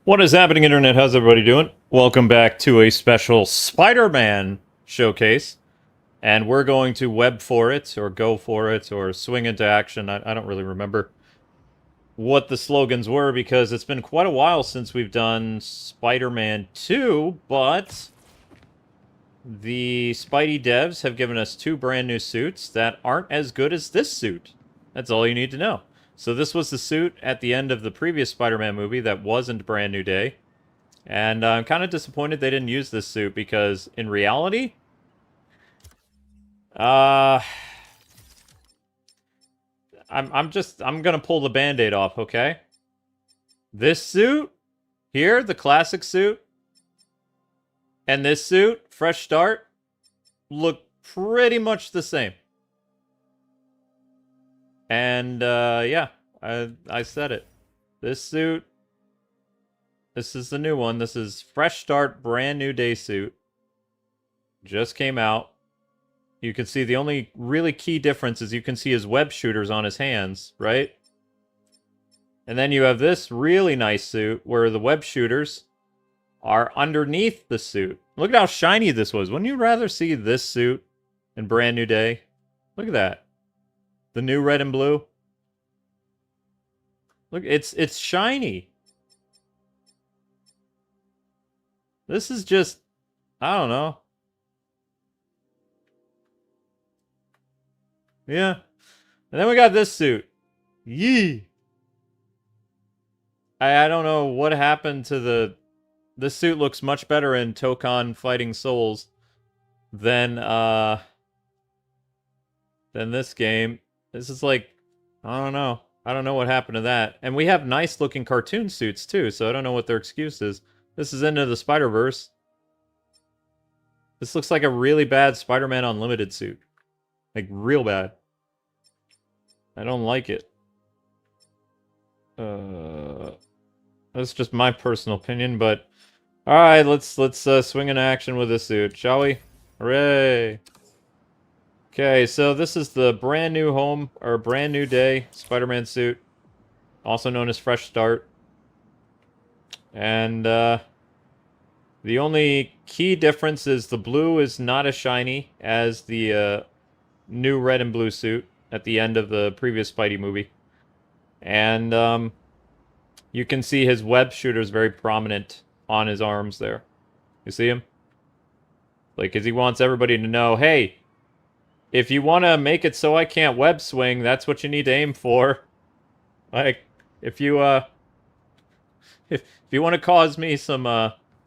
What is happening, Internet? How's everybody doing? Welcome back to a special Spider-Man showcase. And we're going to web for it, or go for it, or swing into action. I don't really remember what the slogans were, because it's been quite a while since we've done Spider-Man 2, but the Spidey devs have given us two brand new suits that aren't as good as this suit. That's all you need to know. So this was the suit at the end of the previous Spider-Man movie that wasn't Brand New Day. And I'm kind of disappointed they didn't use this suit because in reality, uh, I'm gonna pull the Band-Aid off, okay? This suit here, the classic suit, and this suit, Fresh Start, look pretty much the same. And yeah, I said it. This suit, this is the new one. This is Fresh Start, Brand New Day suit. Just came out. You can see the only really key difference is you can see his web shooters on his hands, right? And then you have this really nice suit where the web shooters are underneath the suit. Look at how shiny this was. Wouldn't you rather see this suit in Brand New Day? Look at that. The new red and blue. Look, it's shiny. This is just, I don't know. Yeah. And then we got this suit. Yee. I don't know what happened to the... This suit looks much better in Tokon Fighting Souls than this game. This is like, I don't know. I don't know what happened to that. And we have nice looking cartoon suits too, so I don't know what their excuse is. This is Into the Spider-Verse. This looks like a really bad Spider-Man Unlimited suit. Like, real bad. I don't like it. That's just my personal opinion, but... Alright, let's swing into action with this suit, shall we? Hooray! Okay, so this is the brand new home, or brand new day Spider-Man suit. Also known as Fresh Start. And, the only key difference is the blue is not as shiny as the, new red and blue suit at the end of the previous Spidey movie. And, you can see his web shooters very prominent on his arms there. You see him? Like, because he wants everybody to know, hey, if you want to make it so I can't web swing, that's what you need to aim for. Like, if you, if you want to cause me some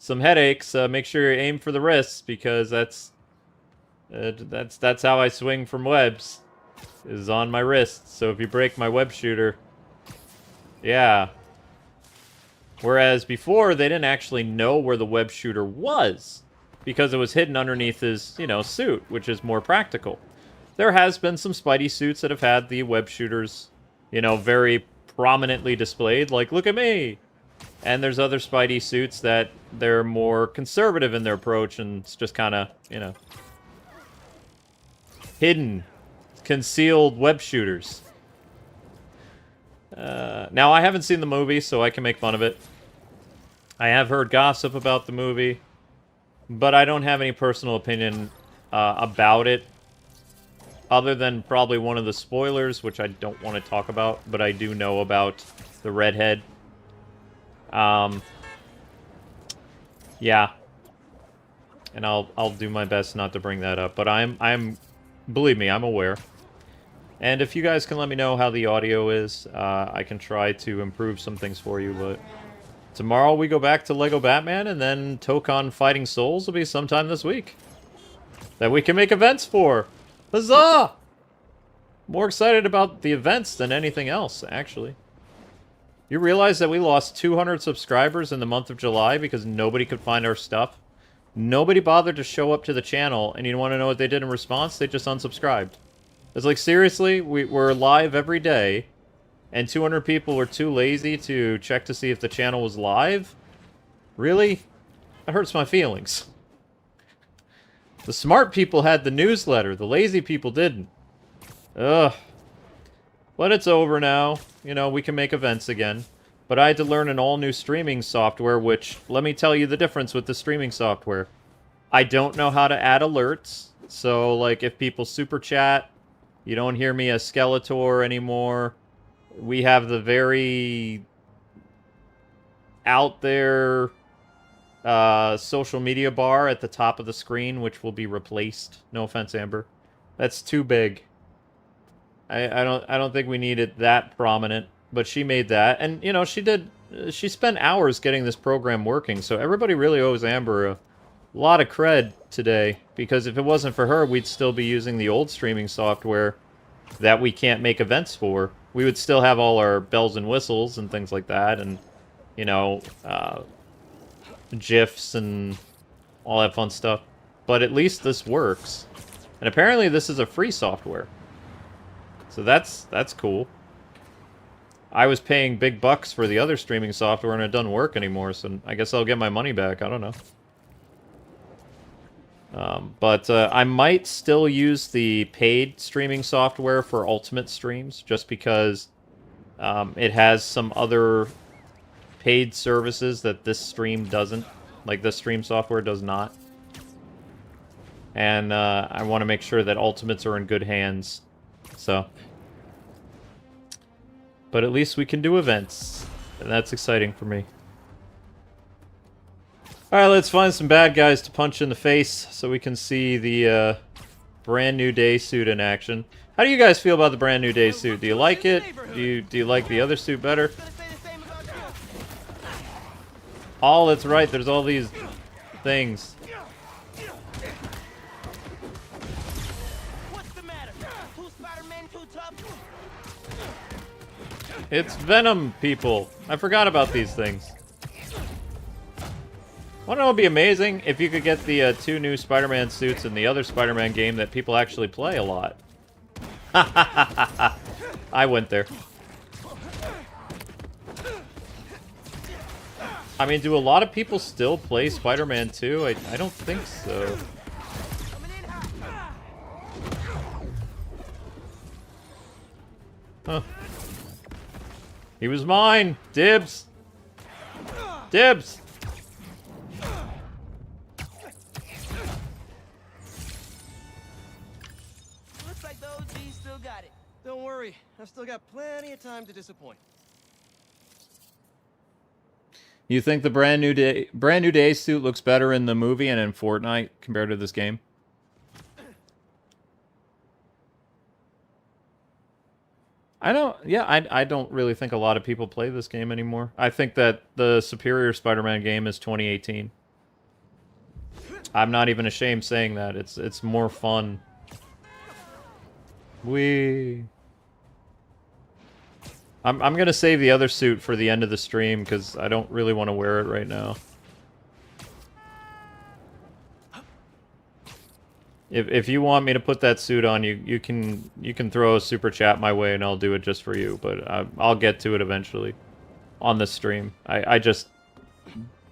headaches, make sure you aim for the wrists, because that's how I swing from webs, is on my wrists. So if you break my web shooter, yeah. Whereas before, they didn't actually know where the web shooter was, because it was hidden underneath his, you know, suit, which is more practical. There has been some Spidey suits that have had the web shooters, you know, very prominently displayed, like, look at me! And there's other Spidey suits that they're more conservative in their approach, and it's just kind of, you know, hidden, concealed web shooters. Now, I haven't seen the movie, so I can make fun of it. I have heard gossip about the movie, but I don't have any personal opinion about it, other than probably one of the spoilers, which I don't want to talk about, but I do know about the redhead. Yeah. And I'll do my best not to bring that up, but believe me, I'm aware. And if you guys can let me know how the audio is, I can try to improve some things for you, but... Tomorrow we go back to Lego Batman, and then Tokon Fighting Souls will be sometime this week. That we can make events for! Huzzah! More excited about the events than anything else, actually. You realize that we lost 200 subscribers in the month of July because nobody could find our stuff? Nobody bothered to show up to the channel, and you want to know what they did in response? They just unsubscribed. It's like, seriously? We're live every day, and 200 people were too lazy to check to see if the channel was live? Really? That hurts my feelings. The smart people had the newsletter, the lazy people didn't. Ugh. But it's over now. You know, we can make events again. but I had to learn an all-new streaming software, which, let me tell you the difference with the streaming software. I don't know how to add alerts, so, like, if people super chat, you don't hear me as Skeletor anymore. We have the very out there social media bar at the top of the screen, which will be replaced. No offense, Amber. That's too big. I don't think we need it that prominent, but she made that, and you know she spent hours getting this program working. So everybody really owes Amber a lot of cred today, because if it wasn't for her, we'd still be using the old streaming software that we can't make events for. We would still have all our bells and whistles and things like that, and you know, GIFs and all that fun stuff. But at least this works, and apparently this is a free software. So that's cool. I was paying big bucks for the other streaming software and it doesn't work anymore, so I guess I'll get my money back. I don't know. But I might still use the paid streaming software for Ultimate streams, just because it has some other paid services that this stream doesn't. Like, this stream software does not. And I want to make sure that Ultimates are in good hands. So, but at least we can do events, and that's exciting for me. Alright, let's find some bad guys to punch in the face so we can see the brand new day suit in action. How do you guys feel about the brand new day suit? Do you like it? Do you like the other suit better? Oh, that's right, there's all these things. It's Venom, people. I forgot about these things. Wanna know what would be amazing? If you could get the 2 new Spider-Man suits in the other Spider-Man game that people actually play a lot. I went there. I mean, do a lot of people still play Spider-Man 2? I don't think so. Huh. He was mine! Dibs! Dibs! Looks like the OG still got it. Don't worry, I've still got plenty of time to disappoint. You think the brand new day suit looks better in the movie and in Fortnite compared to this game? I don't really think a lot of people play this game anymore. I think that the superior Spider-Man game is 2018. I'm not even ashamed saying that. It's more fun. I'm gonna save the other suit for the end of the stream because I don't really want to wear it right now. If you want me to put that suit on, you can throw a super chat my way and I'll do it just for you. But I'll get to it eventually on the stream. I just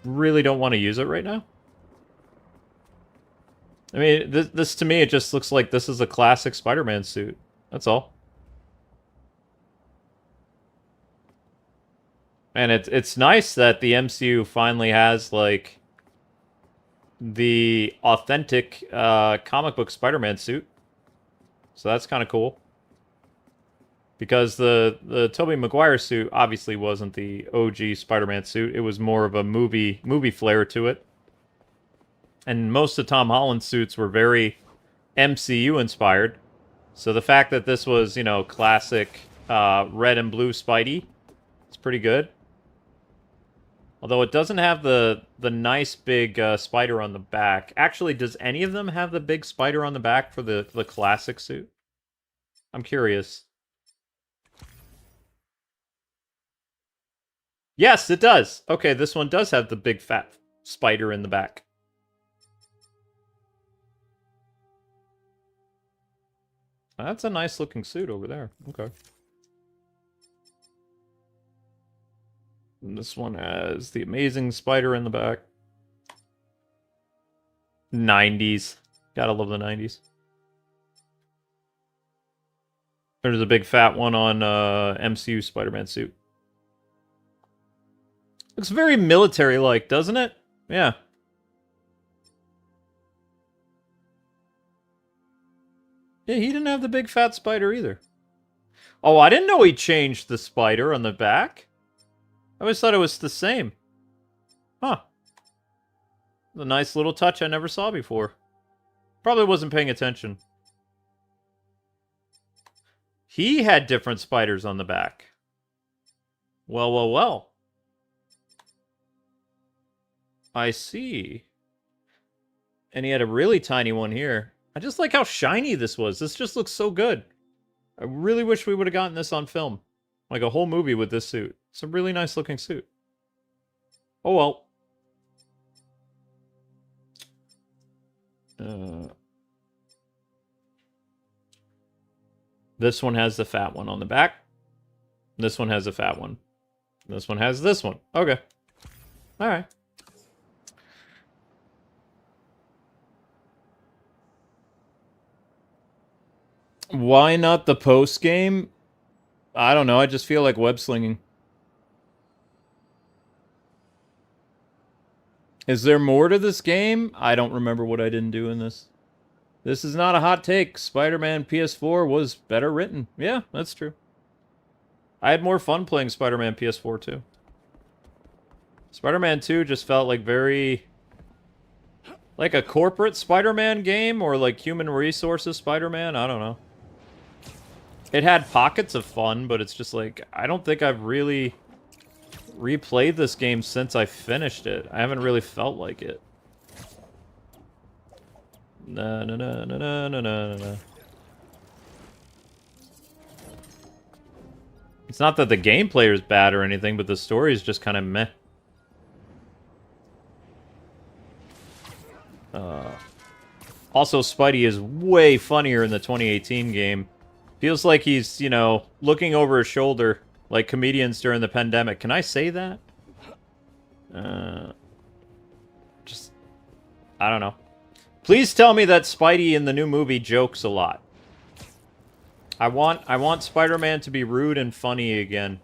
really don't want to use it right now. I mean, this to me, it just looks like this is a classic Spider-Man suit. That's all. And it's nice that the MCU finally has, like, the authentic comic book Spider-Man suit. So that's kind of cool. Because the Tobey Maguire suit obviously wasn't the OG Spider-Man suit. It was more of a movie flair to it. And most of Tom Holland's suits were very MCU inspired. So the fact that this was, you know, classic red and blue Spidey, it's pretty good. Although it doesn't have the nice big spider on the back. Actually, does any of them have the big spider on the back for the classic suit? I'm curious. Yes, it does. Okay, this one does have the big fat spider in the back. That's a nice looking suit over there. Okay. And this one has the amazing spider in the back. 90s. Gotta love the 90s. There's a big fat one on MCU Spider-Man suit. Looks very military-like, doesn't it? Yeah. Yeah, he didn't have the big fat spider either. Oh, I didn't know he changed the spider on the back. I always thought it was the same. Huh. A nice little touch I never saw before. Probably wasn't paying attention. He had different spiders on the back. Well, well, well. I see. And he had a really tiny one here. I just like how shiny this was. This just looks so good. I really wish we would have gotten this on film. Like a whole movie with this suit. It's a really nice looking suit. Oh well. This one has the fat one on the back. This one has a fat one. This one has this one. Okay. Alright. Why not the post game? I don't know. I just feel like web slinging. Is there more to this game? I don't remember what I didn't do in this. This is not a hot take. Spider-Man PS4 was better written. Yeah, that's true. I had more fun playing Spider-Man PS4 too. Spider-Man 2 just felt like very... like a corporate Spider-Man game or like human resources Spider-Man. I don't know. It had pockets of fun, but it's just like, I don't think I've really replayed this game since I finished it. I haven't really felt like it. Na na na na na na na na. It's not that the gameplay is bad or anything, but the story is just kind of meh. Also, Spidey is way funnier in the 2018 game. Feels like he's, you know, looking over his shoulder like comedians during the pandemic. Can I say that? Just, I don't know. Please tell me that Spidey in the new movie jokes a lot. I want Spider-Man to be rude and funny again.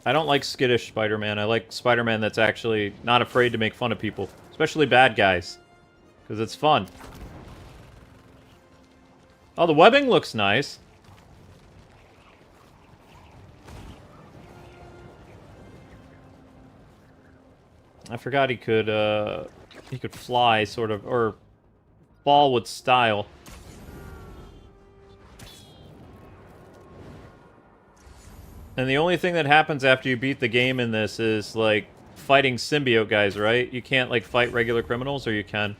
I don't like skittish Spider-Man. I like Spider-Man that's actually not afraid to make fun of people. Especially bad guys. Because it's fun. Oh, the webbing looks nice. I forgot he could fly, sort of, or fall with style. And the only thing that happens after you beat the game in this is, like, fighting symbiote guys, right? You can't, like, fight regular criminals, or you can?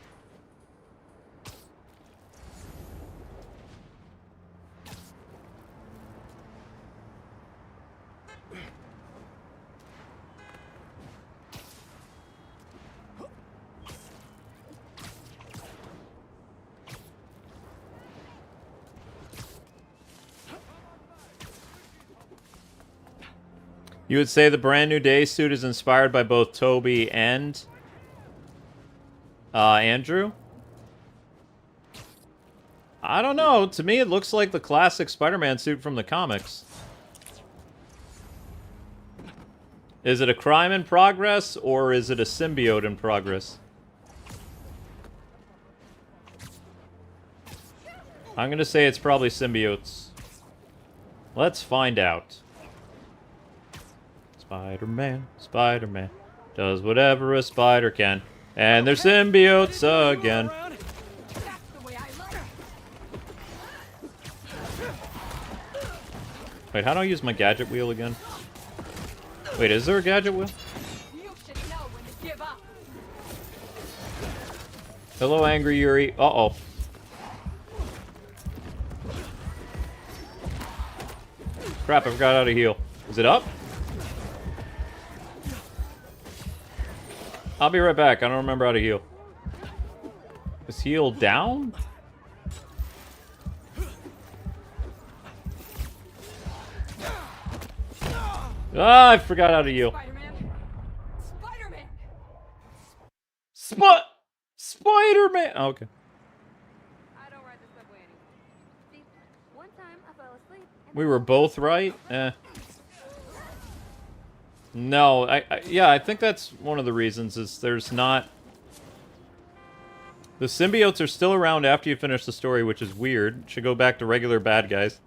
You would say the brand new day suit is inspired by both Toby and Andrew? I don't know. To me, it looks like the classic Spider-Man suit from the comics. Is it a crime in progress, or is it a symbiote in progress? I'm gonna say it's probably symbiotes. Let's find out. Spider-Man, Spider-Man, does whatever a spider can. And they're symbiotes again. Wait, how do I use my gadget wheel again? Wait, is there a gadget wheel? Hello, Angry Yuri. Uh-oh. Crap, I forgot how to heal. Is it up? I'll be right back. I don't remember how to heal. Is heal down? Ah, I forgot how to heal. Spider-Man! Spider-Man! Spider-Man! Oh, okay. I don't ride the subway anymore. See, one time I fell asleep. We were both right? Eh. No, yeah, I think that's one of the reasons is there's not... The symbiotes are still around after you finish the story, which is weird. Should go back to regular bad guys.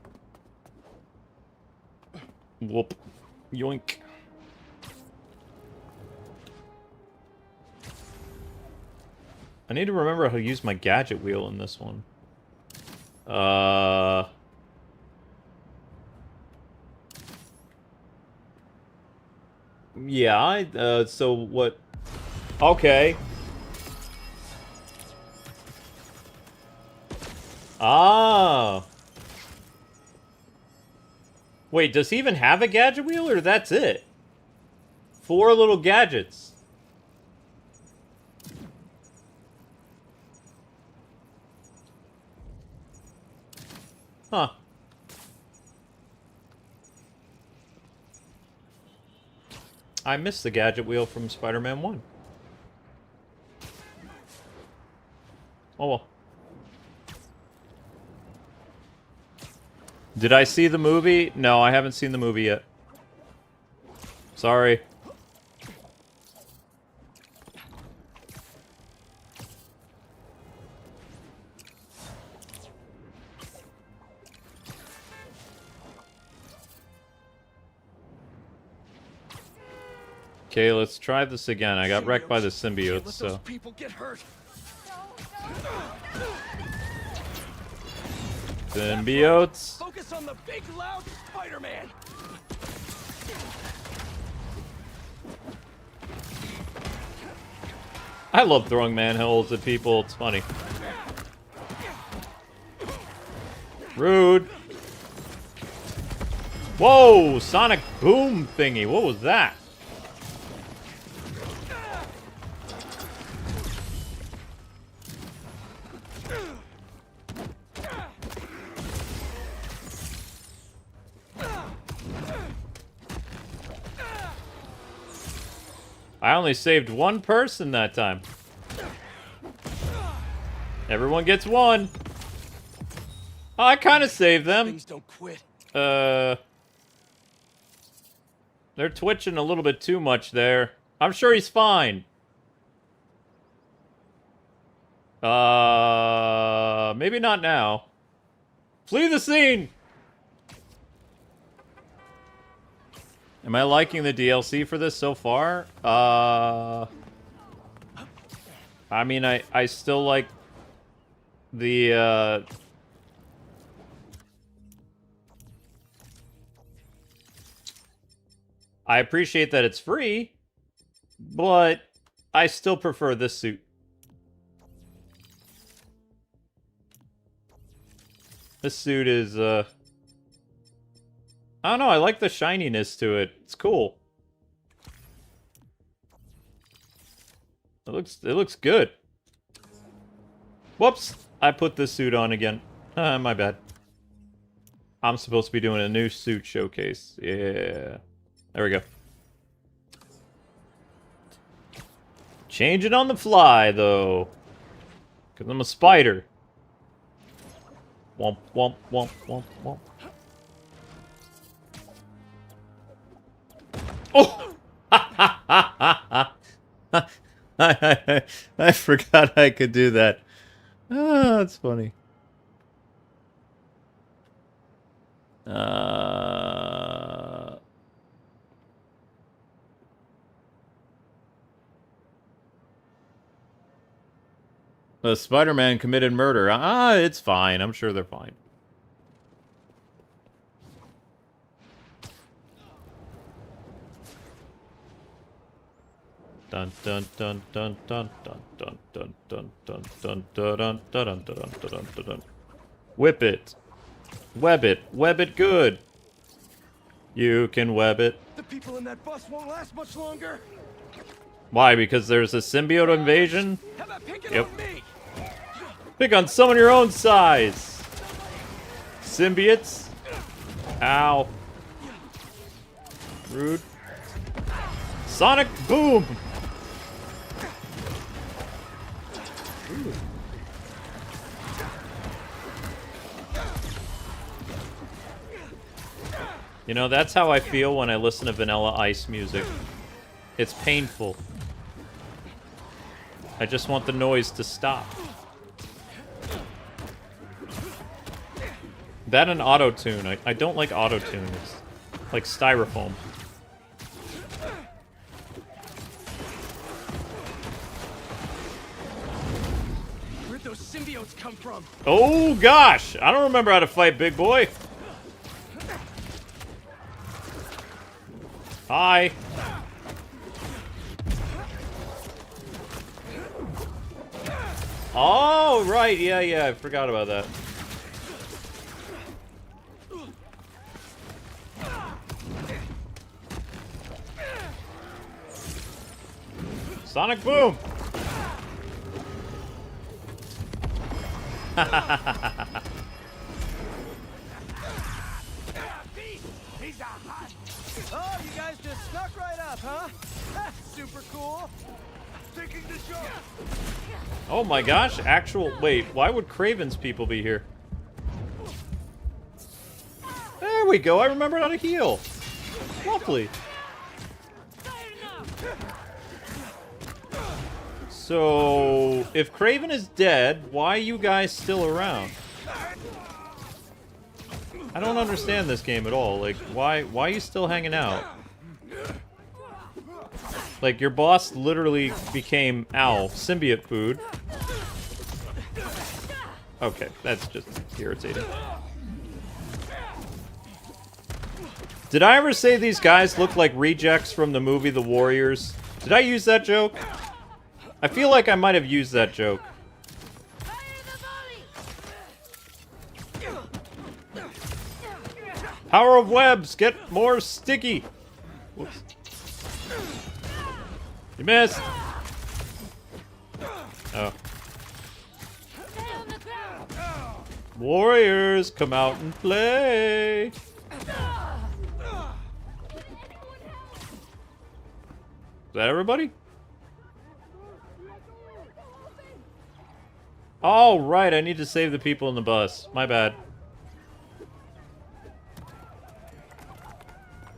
Whoop. Yoink. I need to remember how to use my gadget wheel in this one. Yeah, so what... Okay. Ah. Wait, does he even have a gadget wheel, or that's it? 4 little gadgets. Huh. I missed the gadget wheel from Spider-Man 1. Oh well. Did I see the movie? No, I haven't seen the movie yet. Sorry. Okay, let's try this again. I got wrecked by the symbiotes, so... people get hurt. Symbiotes. Focus on the big, loud Spider-Man. I love throwing manholes at people. It's funny. Rude. Whoa! Sonic boom thingy. What was that? I only saved 1 person that time. Everyone gets 1. Oh, I kind of saved them. Things don't quit. They're twitching a little bit too much there. I'm sure he's fine. Maybe not now. Flee the scene! Am I liking the DLC for this so far? I mean, I still like the, I appreciate that it's free, but I still prefer this suit. This suit is, I don't know, I like the shininess to it. It's cool. It looks good. Whoops! I put this suit on again. My bad. I'm supposed to be doing a new suit showcase. Yeah. There we go. Change it on the fly, though. Because I'm a spider. Womp, womp, womp, womp, womp. Oh! I forgot I could do that. Ah, that's funny. The Spider-Man committed murder. Ah, it's fine. I'm sure they're fine. Dun dun dun dun dun dun dun dun dun dun dun dun dun dun dun dun dun. Whip it. Web it. Web it good. You can web it. The people in that bus won't last much longer. Why? Because there's a symbiote invasion? How about picking Yep. on me? Pick on someone your own size. Symbiotes. Ow. Rude. Sonic boom. You know, that's how I feel when I listen to Vanilla Ice music. It's painful. I just want the noise to stop. That and auto-tune. I don't like auto-tune. It's like styrofoam. Where'd those symbiotes come from? Oh, gosh! I don't remember how to fight, big boy. Hi. Oh, right. Yeah, I forgot about that. Sonic Boom! Oh, you guys just snuck right up, huh? That's super cool. Taking the shot. Oh my gosh, actual... Wait, why would Craven's people be here? There we go, I remembered how to heal. Lovely. So, if Craven is dead, why are you guys still around? I don't understand this game at all. Like, why are you still hanging out? Like, your boss literally became, ow, symbiote food. Okay, that's just irritating. Did I ever say these guys look like rejects from the movie The Warriors? Did I use that joke? I feel like I might have used that joke. Power of webs, get more sticky. Whoops. You missed. Oh. Warriors, come out and play. Is that everybody? Oh, right, I need to save the people in the bus. My bad.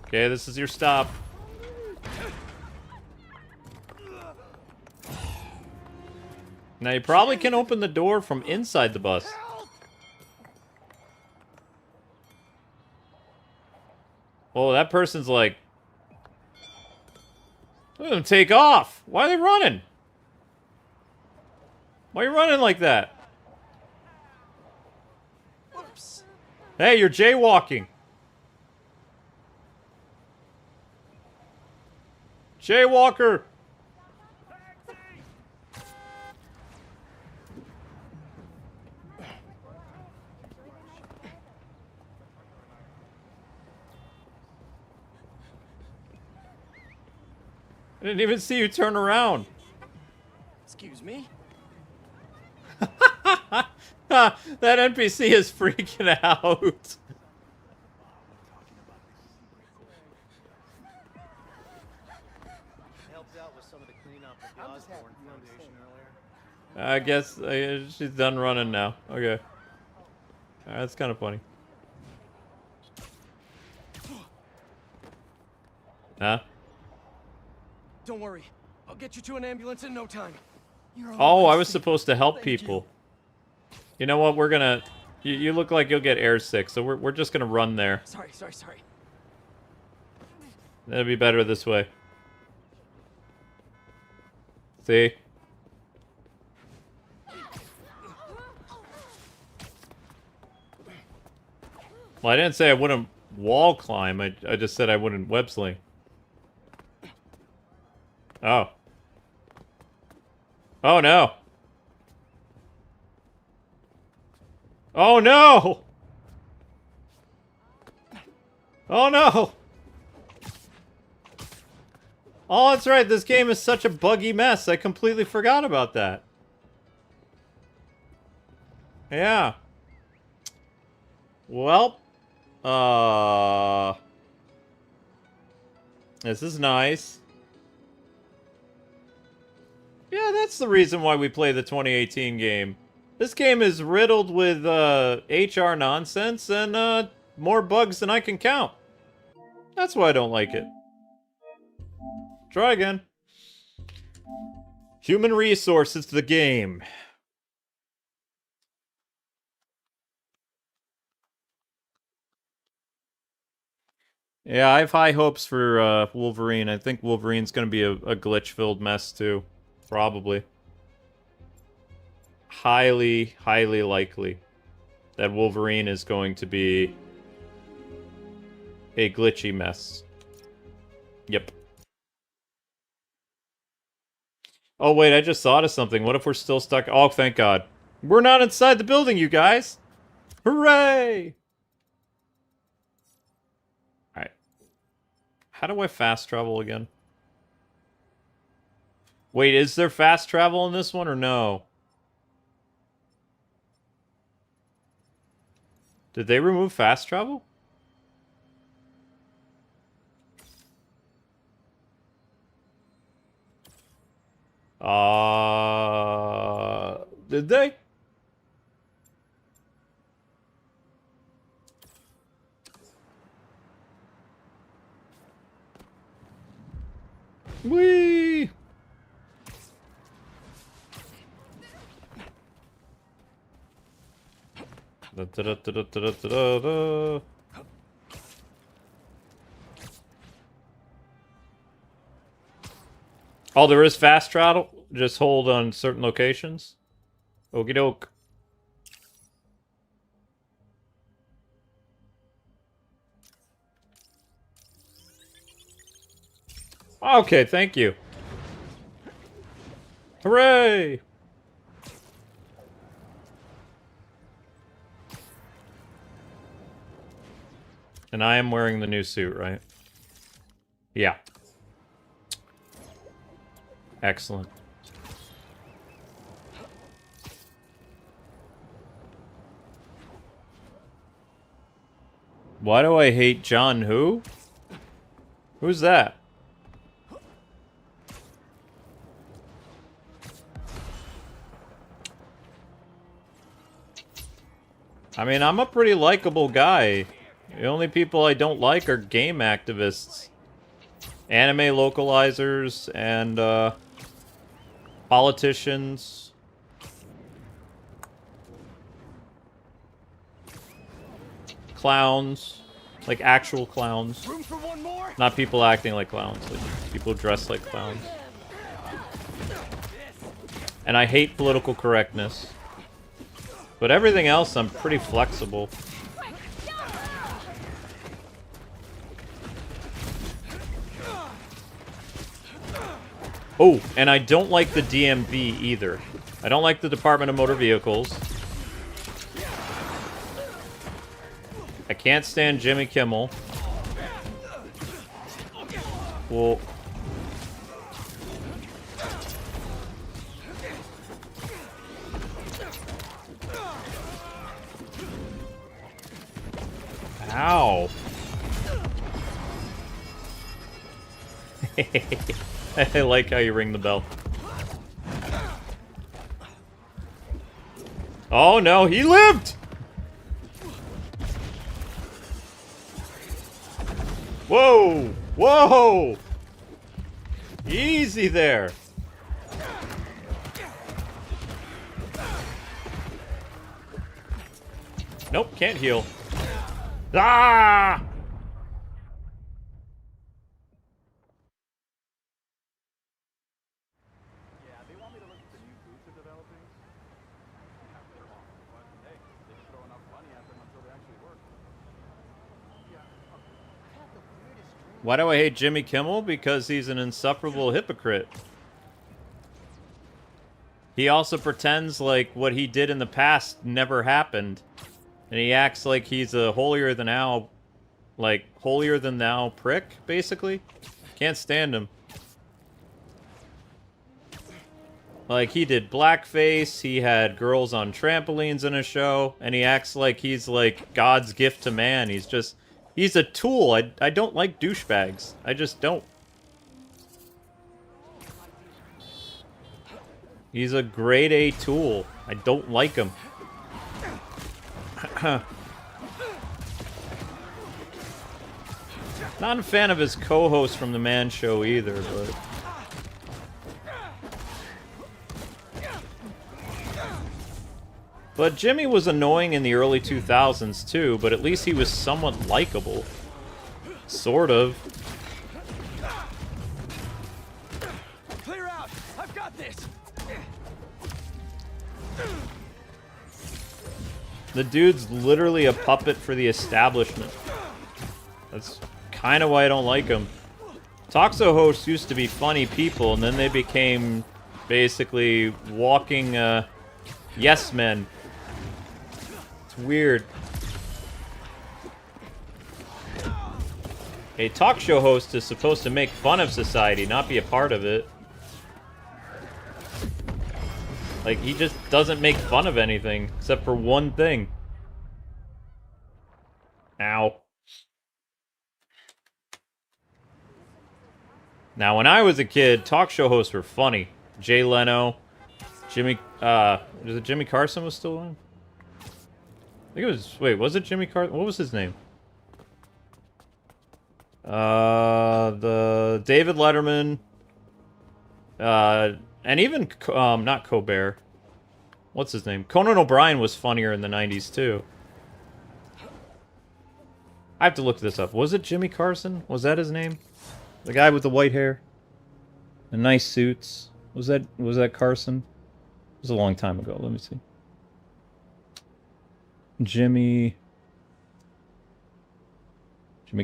Okay, this is your stop. Now, you probably can open the door from inside the bus. Oh, that person's like... Let them take off! Why are they running? Why are you running like that? Whoops. Hey, you're jaywalking. Jaywalker! I didn't even see you turn around. Excuse me? That NPC is freaking out. Helped out with some of the cleanup at the Osborne Foundation earlier. I guess she's done running now. Okay. That's kind of funny. Huh? Don't worry. I'll get you to an ambulance in no time. Oh, I was supposed to help people. You know what? We're gonna... You look like you'll get air sick, so we're just gonna run there. Sorry. That'll be better this way. See? Well, I didn't say I wouldn't wall climb. I just said I wouldn't web sling. Oh. Oh, no. Oh, no! Oh, no! Oh, that's right. This game is such a buggy mess. I completely forgot about that. Yeah. Well. This is nice. Yeah, that's the reason why we play the 2018 game. This game is riddled with HR nonsense and more bugs than I can count. That's why I don't like it. Try again. Human resources to the game. Yeah, I have high hopes for Wolverine. I think Wolverine's going to be a glitch-filled mess, too. Probably. Highly, highly likely that Wolverine is going to be a glitchy mess. Yep. Oh, wait, I just thought of something. What if we're still stuck? Oh, thank God. We're not inside the building, you guys! Hooray! Alright. How do I fast travel again? Wait, is there fast travel in this one or no? Did they remove fast travel? Did they? Whee! Da, da, da, da, da, da, da, da. Oh, there is fast travel? Just hold on certain locations? Okie doke. Okay, thank you. Hooray! And I am wearing the new suit, right? Yeah. Excellent. Why do I hate John who? Who's that? I mean, I'm a pretty likable guy. The only people I don't like are game activists. Anime localizers and, politicians. Clowns. Like actual clowns. Room for one more? Not people acting like clowns. Like people dressed like clowns. And I hate political correctness. But everything else, I'm pretty flexible. Oh, and I don't like the DMV either. I don't like the Department of Motor Vehicles. I can't stand Jimmy Kimmel. Well... Ow. I like how you ring the bell. Oh no, he lived! Whoa! Whoa! Easy there! Nope, can't heal. Ah! Yeah, they want me to look at the new boots they're developing. Half they're wrong, but hey, they just throw enough money at them until they actually work. Why do I hate Jimmy Kimmel? Because he's an insufferable hypocrite. He also pretends like what he did in the past never happened. And he acts like he's a holier-than-thou, like, holier-than-thou prick, basically. Can't stand him. Like, he did blackface, he had girls on trampolines in a show, and he acts like he's, like, God's gift to man. He's just... He's a tool. I don't like douchebags. I just don't. He's a grade A tool. I don't like him. Not a fan of his co-host from The Man Show either, but... But Jimmy was annoying in the early 2000s too, but at least he was somewhat likable. Sort of. Clear out! I've got this! The dude's literally a puppet for the establishment. That's kind of why I don't like him. Talk show hosts used to be funny people, and then they became basically walking yes men. It's weird. A talk show host is supposed to make fun of society, not be a part of it. Like, he just doesn't make fun of anything, except for one thing. Ow. Now, when I was a kid, talk show hosts were funny. Jay Leno, Jimmy, was it Jimmy Carson was still on? I think it was, wait, was it Jimmy Carson? What was his name? The David Letterman, and even, not Colbert. What's his name? Conan O'Brien was funnier in the 90s, too. I have to look this up. Was it Jimmy Carson? Was that his name? The guy with the white hair? The nice suits? Was that Carson? It was a long time ago. Let me see. Jimmy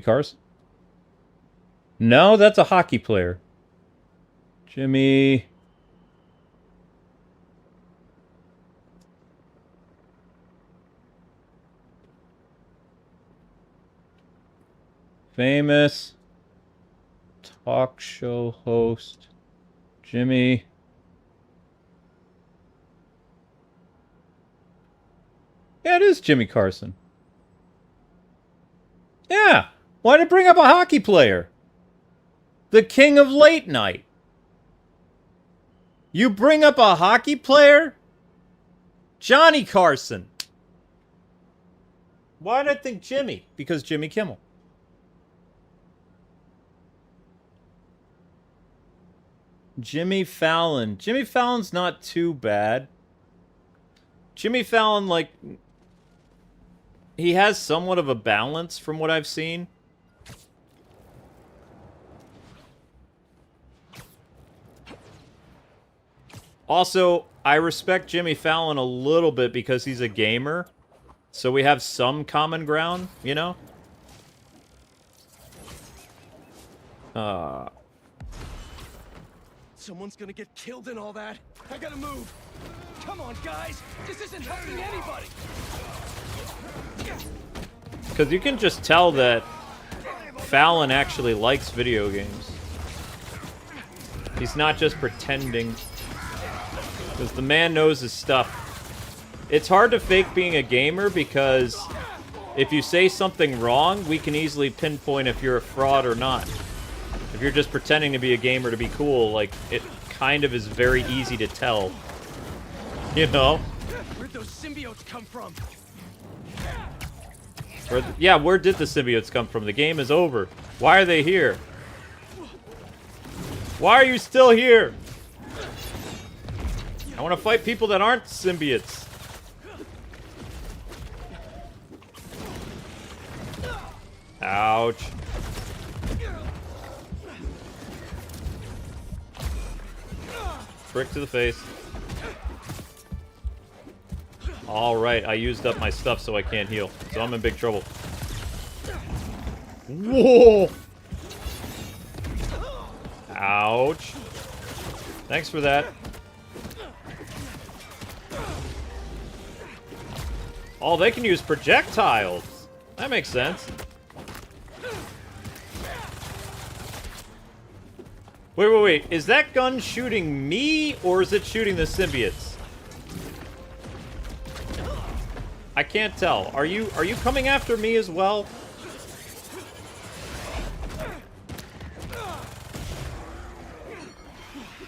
Carson? No, that's a hockey player. Jimmy... Famous talk show host, Jimmy. Yeah, it is Jimmy Carson. Yeah, why did it bring up a hockey player? The king of late night. You bring up a hockey player? Johnny Carson. Why did I think Jimmy? Because Jimmy Kimmel. Jimmy Fallon. Jimmy Fallon's not too bad. Jimmy Fallon, like... he has somewhat of a balance from what I've seen. Also, I respect Jimmy Fallon a little bit because he's a gamer. So we have some common ground, you know? Someone's gonna get killed in all that. I gotta move. Come on, guys. This isn't helping anybody. Because you can just tell that Fallon actually likes video games. He's not just pretending. Because the man knows his stuff. It's hard to fake being a gamer because if you say something wrong, we can easily pinpoint if you're a fraud or not. If you're just pretending to be a gamer to be cool, like, it kind of is very easy to tell. You know? Where'd those symbiotes come from? Where did the symbiotes come from? The game is over. Why are they here? Why are you still here? I want to fight people that aren't symbiotes. Ouch. Brick to the face. Alright, I used up my stuff so I can't heal. So I'm in big trouble. Whoa! Ouch. Thanks for that. Oh, they can use projectiles. That makes sense. Wait. Is that gun shooting me, or is it shooting the symbiotes? I can't tell. Are you coming after me as well?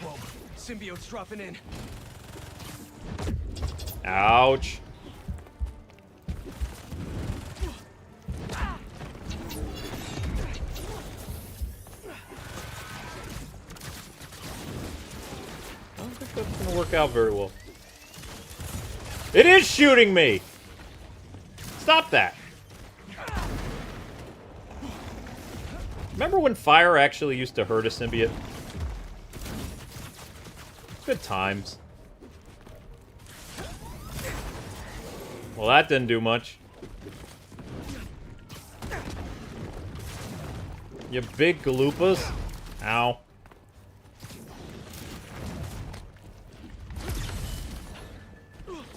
Whoa, symbiotes dropping in. Ouch. That's gonna work out very well. It is shooting me! Stop that! Remember when fire actually used to hurt a symbiote? Good times. Well, that didn't do much. You big galoopas. Ow.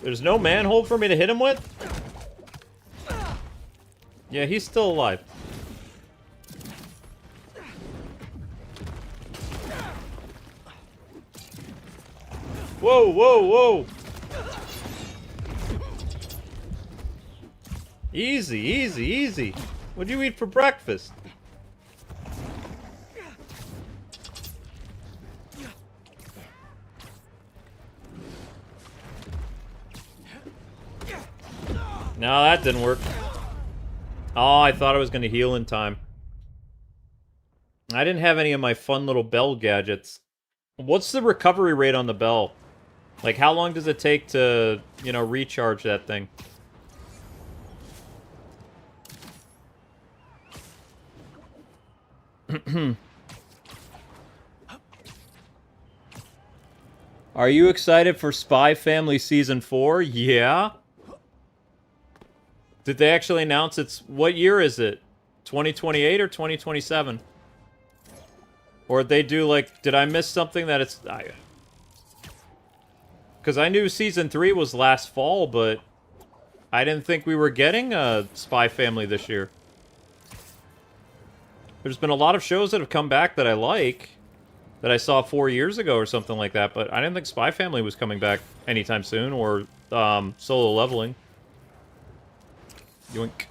There's no manhole for me to hit him with? Yeah, he's still alive. Whoa, whoa, whoa! Easy, easy, easy. What'd you eat for breakfast? No, that didn't work. Oh, I thought I was going to heal in time. I didn't have any of my fun little bell gadgets. What's the recovery rate on the bell? Like, how long does it take to, you know, recharge that thing? Are you excited for Spy Family Season 4? Yeah. Did they actually announce it's... What year is it? 2028 or 2027? Or they do, like... Did I miss something that it's... Because I knew Season 3 was last fall, but... I didn't think we were getting a Spy Family this year. There's been a lot of shows that have come back that I like. That I saw 4 years ago or something like that, but I didn't think Spy Family was coming back anytime soon, or Solo Leveling. Yoink.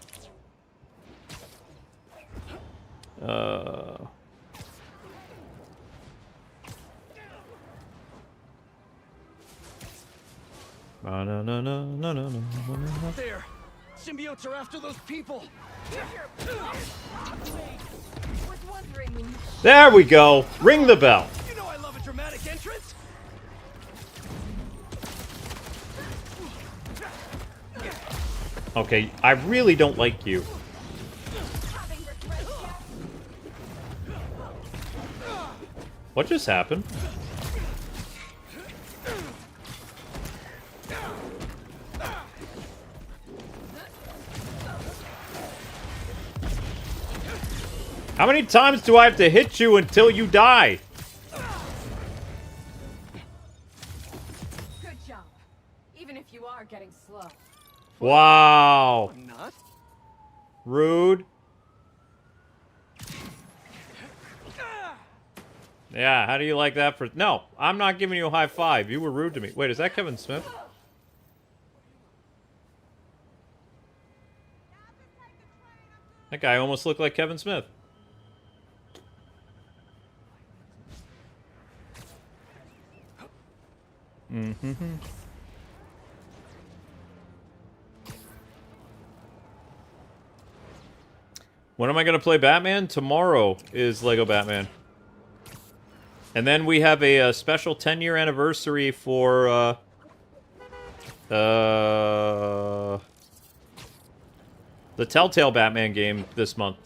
There! Symbiotes are after those people! Was wondering when you There we go! Ring the bell! You know I love a dramatic entrance! Okay, I really don't like you. having regrets yet? What just happened? How many times do I have to hit you until you die? Good job. Even if you are getting slow. Wow. I'm not. Rude. Yeah, how do you like that for... No, I'm not giving you a high five. You were rude to me. Wait, is that Kevin Smith? That guy almost looked like Kevin Smith. Mm-hmm. When am I going to play Batman? Tomorrow is Lego Batman. And then we have a special 10-year anniversary for, the Telltale Batman game this month.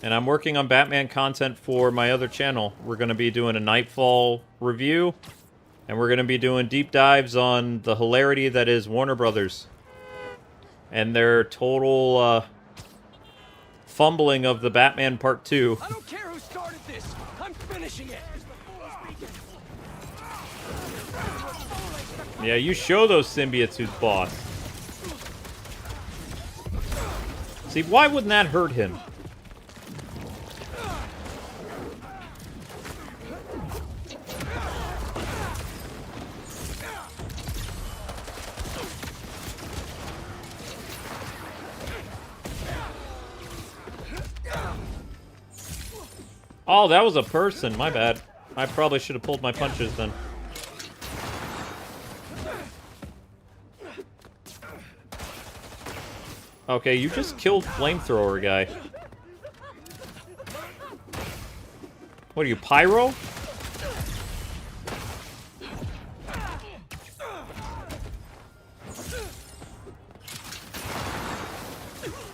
And I'm working on Batman content for my other channel. We're going to be doing a Nightfall review. And we're going to be doing deep dives on the hilarity that is Warner Brothers. And their total, fumbling of the Batman Part 2. I don't care who started this! I'm finishing it! Yeah, you show those symbiotes who's boss. See, why wouldn't that hurt him? Oh, that was a person. My bad. I probably should have pulled my punches then. Okay, you just killed Flamethrower guy. What are you, Pyro?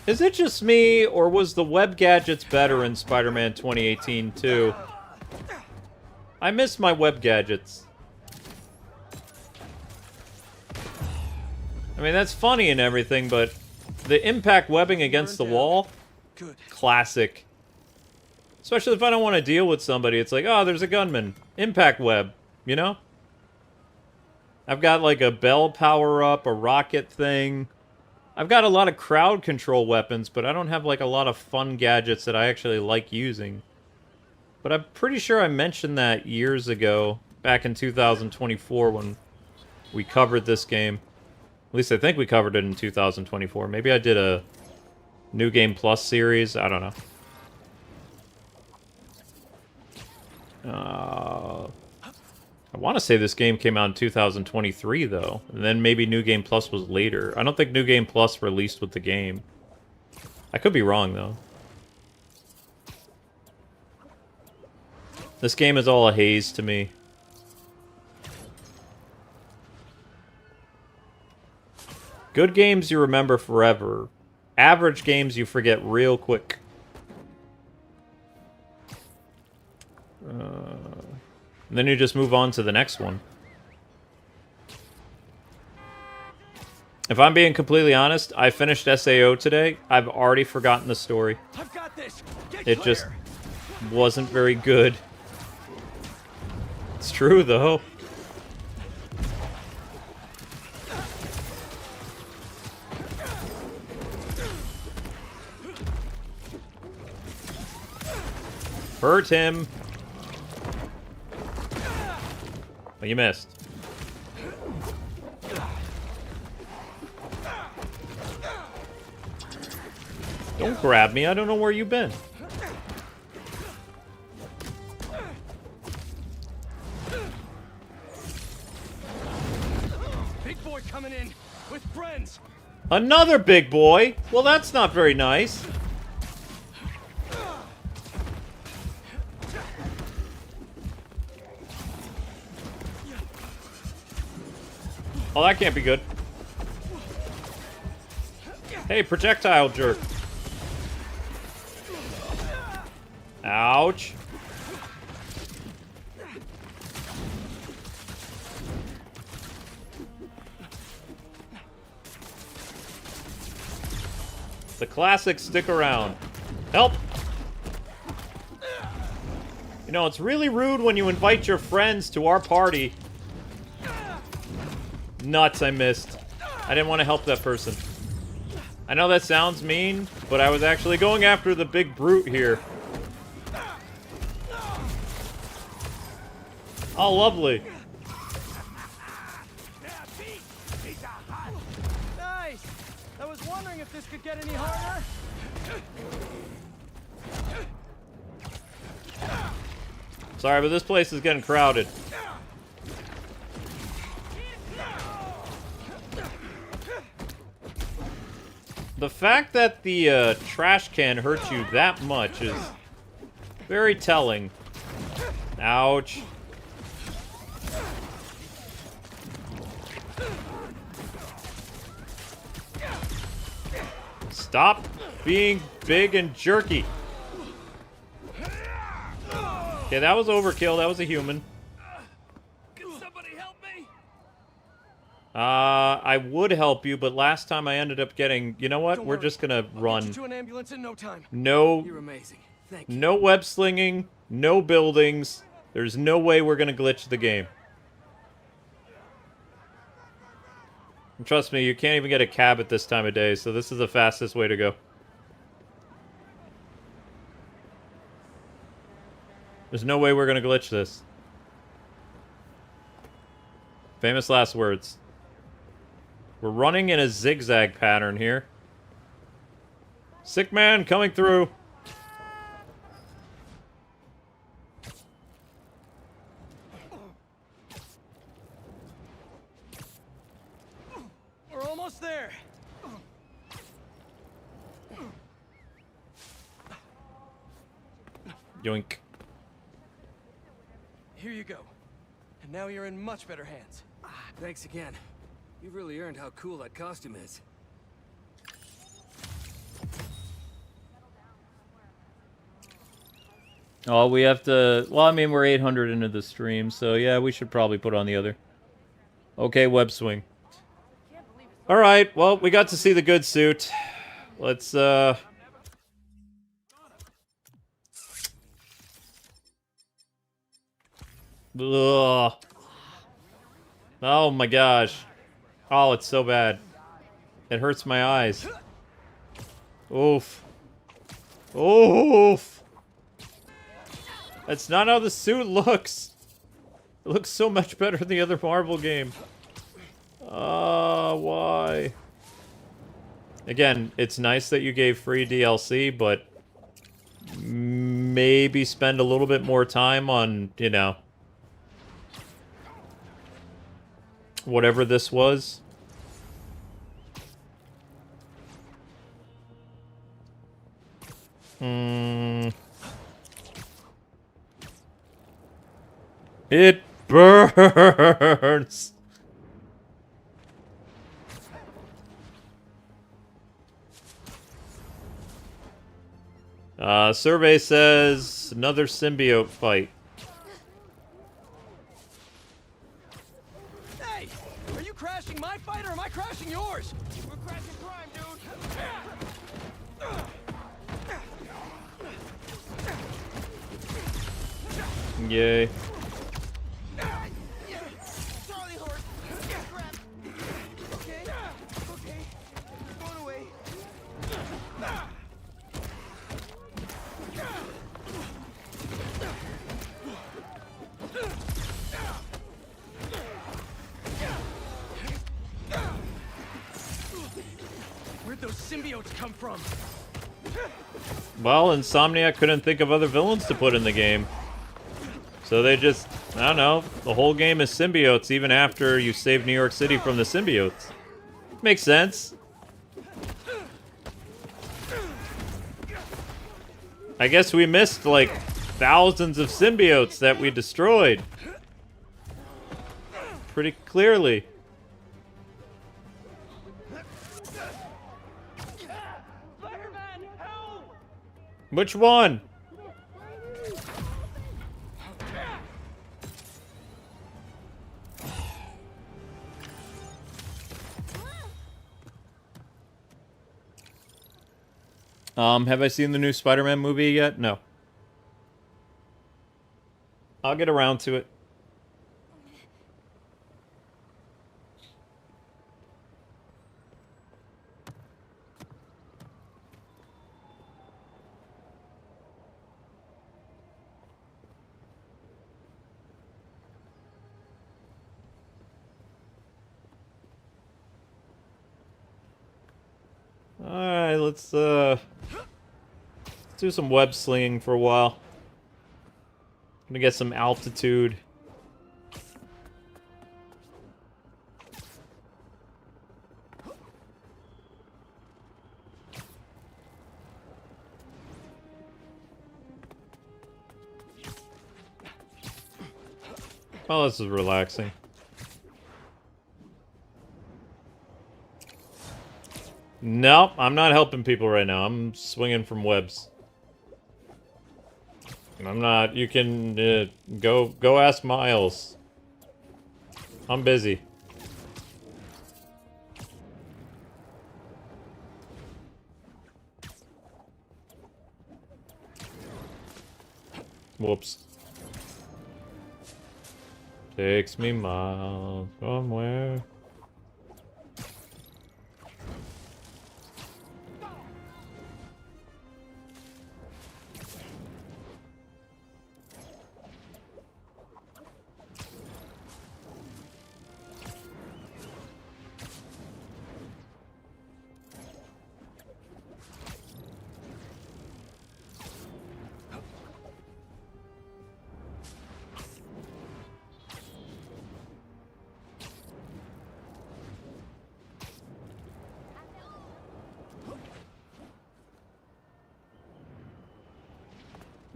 Is it just me, or was the web gadgets better in Spider-Man 2018 too? I miss my web gadgets. I mean, that's funny and everything, but the impact webbing against the wall, Good. classic. Especially if I don't want to deal with somebody, it's like, oh, there's a gunman. Impact web, you know? I've got like a bell power-up, a rocket thing. I've got a lot of crowd control weapons, but I don't have like a lot of fun gadgets that I actually like using. But I'm pretty sure I mentioned that years ago, back in 2024 when we covered this game. At least I think we covered it in 2024. Maybe I did a New Game Plus series. I don't know. I want to say this game came out in 2023, though. And then maybe New Game Plus was later. I don't think New Game Plus released with the game. I could be wrong, though. This game is all a haze to me. Good games you remember forever. Average games you forget real quick. And then you just move on to the next one. If I'm being completely honest, I finished SAO today. I've already forgotten the story. I've got this. Get It clear. just wasn't very good. It's true, though. Hurt him. Well, you missed. Don't grab me. I don't know where you've been. Big boy coming in with friends. Another big boy? Well, that's not very nice. Oh, that can't be good. Hey, projectile jerk. Ouch. The classic stick around. Help! You know, it's really rude when you invite your friends to our party. Nuts, I missed. I didn't want to help that person. I know that sounds mean, but I was actually going after the big brute here. Oh, lovely. Nice. I was wondering if this could get any harder. Sorry, but this place is getting crowded. The fact that the trash can hurt you that much is very telling. Ouch. Stop being big and jerky. Okay, that was overkill. That was a human. Can somebody help me? I would help you, but last time I ended up getting... You know what? Don't We're worry. just gonna I'll get you run. to an ambulance in no time. No, You're amazing. Thank you. no web slinging, no buildings. There's no way we're gonna glitch the game. And trust me, you can't even get a cab at this time of day, so this is the fastest way to go. There's no way we're gonna glitch this. Famous last words. We're running in a zigzag pattern here. Sick man coming through. We're almost there. Yoink. Here you go. And now you're in much better hands. Thanks again. You've really earned how cool that costume is. Oh, we have to... Well, I mean, we're 800 into the stream, so yeah, we should probably put on the other. Okay, web swing. Alright, well, we got to see the good suit. Let's, Ugh. Oh my gosh. Oh, it's so bad. It hurts my eyes. Oof. Oof. That's not how the suit looks. It looks so much better in the other Marvel game. Why? Again, it's nice that you gave free DLC, but maybe spend a little bit more time on, you know, whatever this was. It burns! Survey says another symbiote fight. Hey! Are you crashing my fight or am I crashing yours? We're crashing crime, dude! Yay. Charlie horse! Crap! Okay, okay. Going away. Where'd those symbiotes come from? Well, Insomniac couldn't think of other villains to put in the game. So they just, I don't know, the whole game is symbiotes even after you save New York City from the symbiotes. Makes sense. I guess we missed, like, thousands of symbiotes that we destroyed. Pretty clearly. Spider-Man, help! Which one? Have I seen the new Spider-Man movie yet? No. I'll get around to it. Alright, let's do some web slinging for a while. Gonna get some altitude. Oh, this is relaxing. Nope, I'm not helping people right now. I'm swinging from webs. I'm not. You can go ask Miles. I'm busy. Whoops. Takes me miles from where?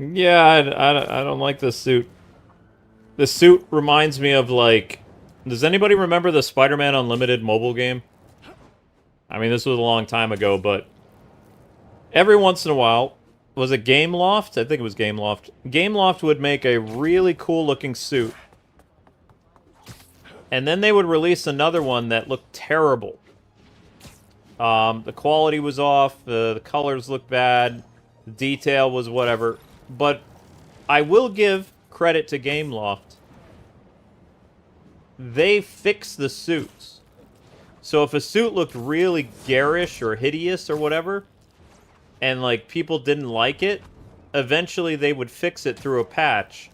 Yeah, I don't like this suit. The suit reminds me of, like... Does anybody remember the Spider-Man Unlimited mobile game? I mean, this was a long time ago, but... Every once in a while, Was it Game Loft? I think it was Game Loft. Game Loft would make a really cool looking suit. And then they would release another one that looked terrible. The quality was off, the colors looked bad, the detail was whatever. But I will give credit to Gameloft. They fixed the suits. So if a suit looked really garish or hideous or whatever, and like people didn't like it, eventually they would fix it through a patch.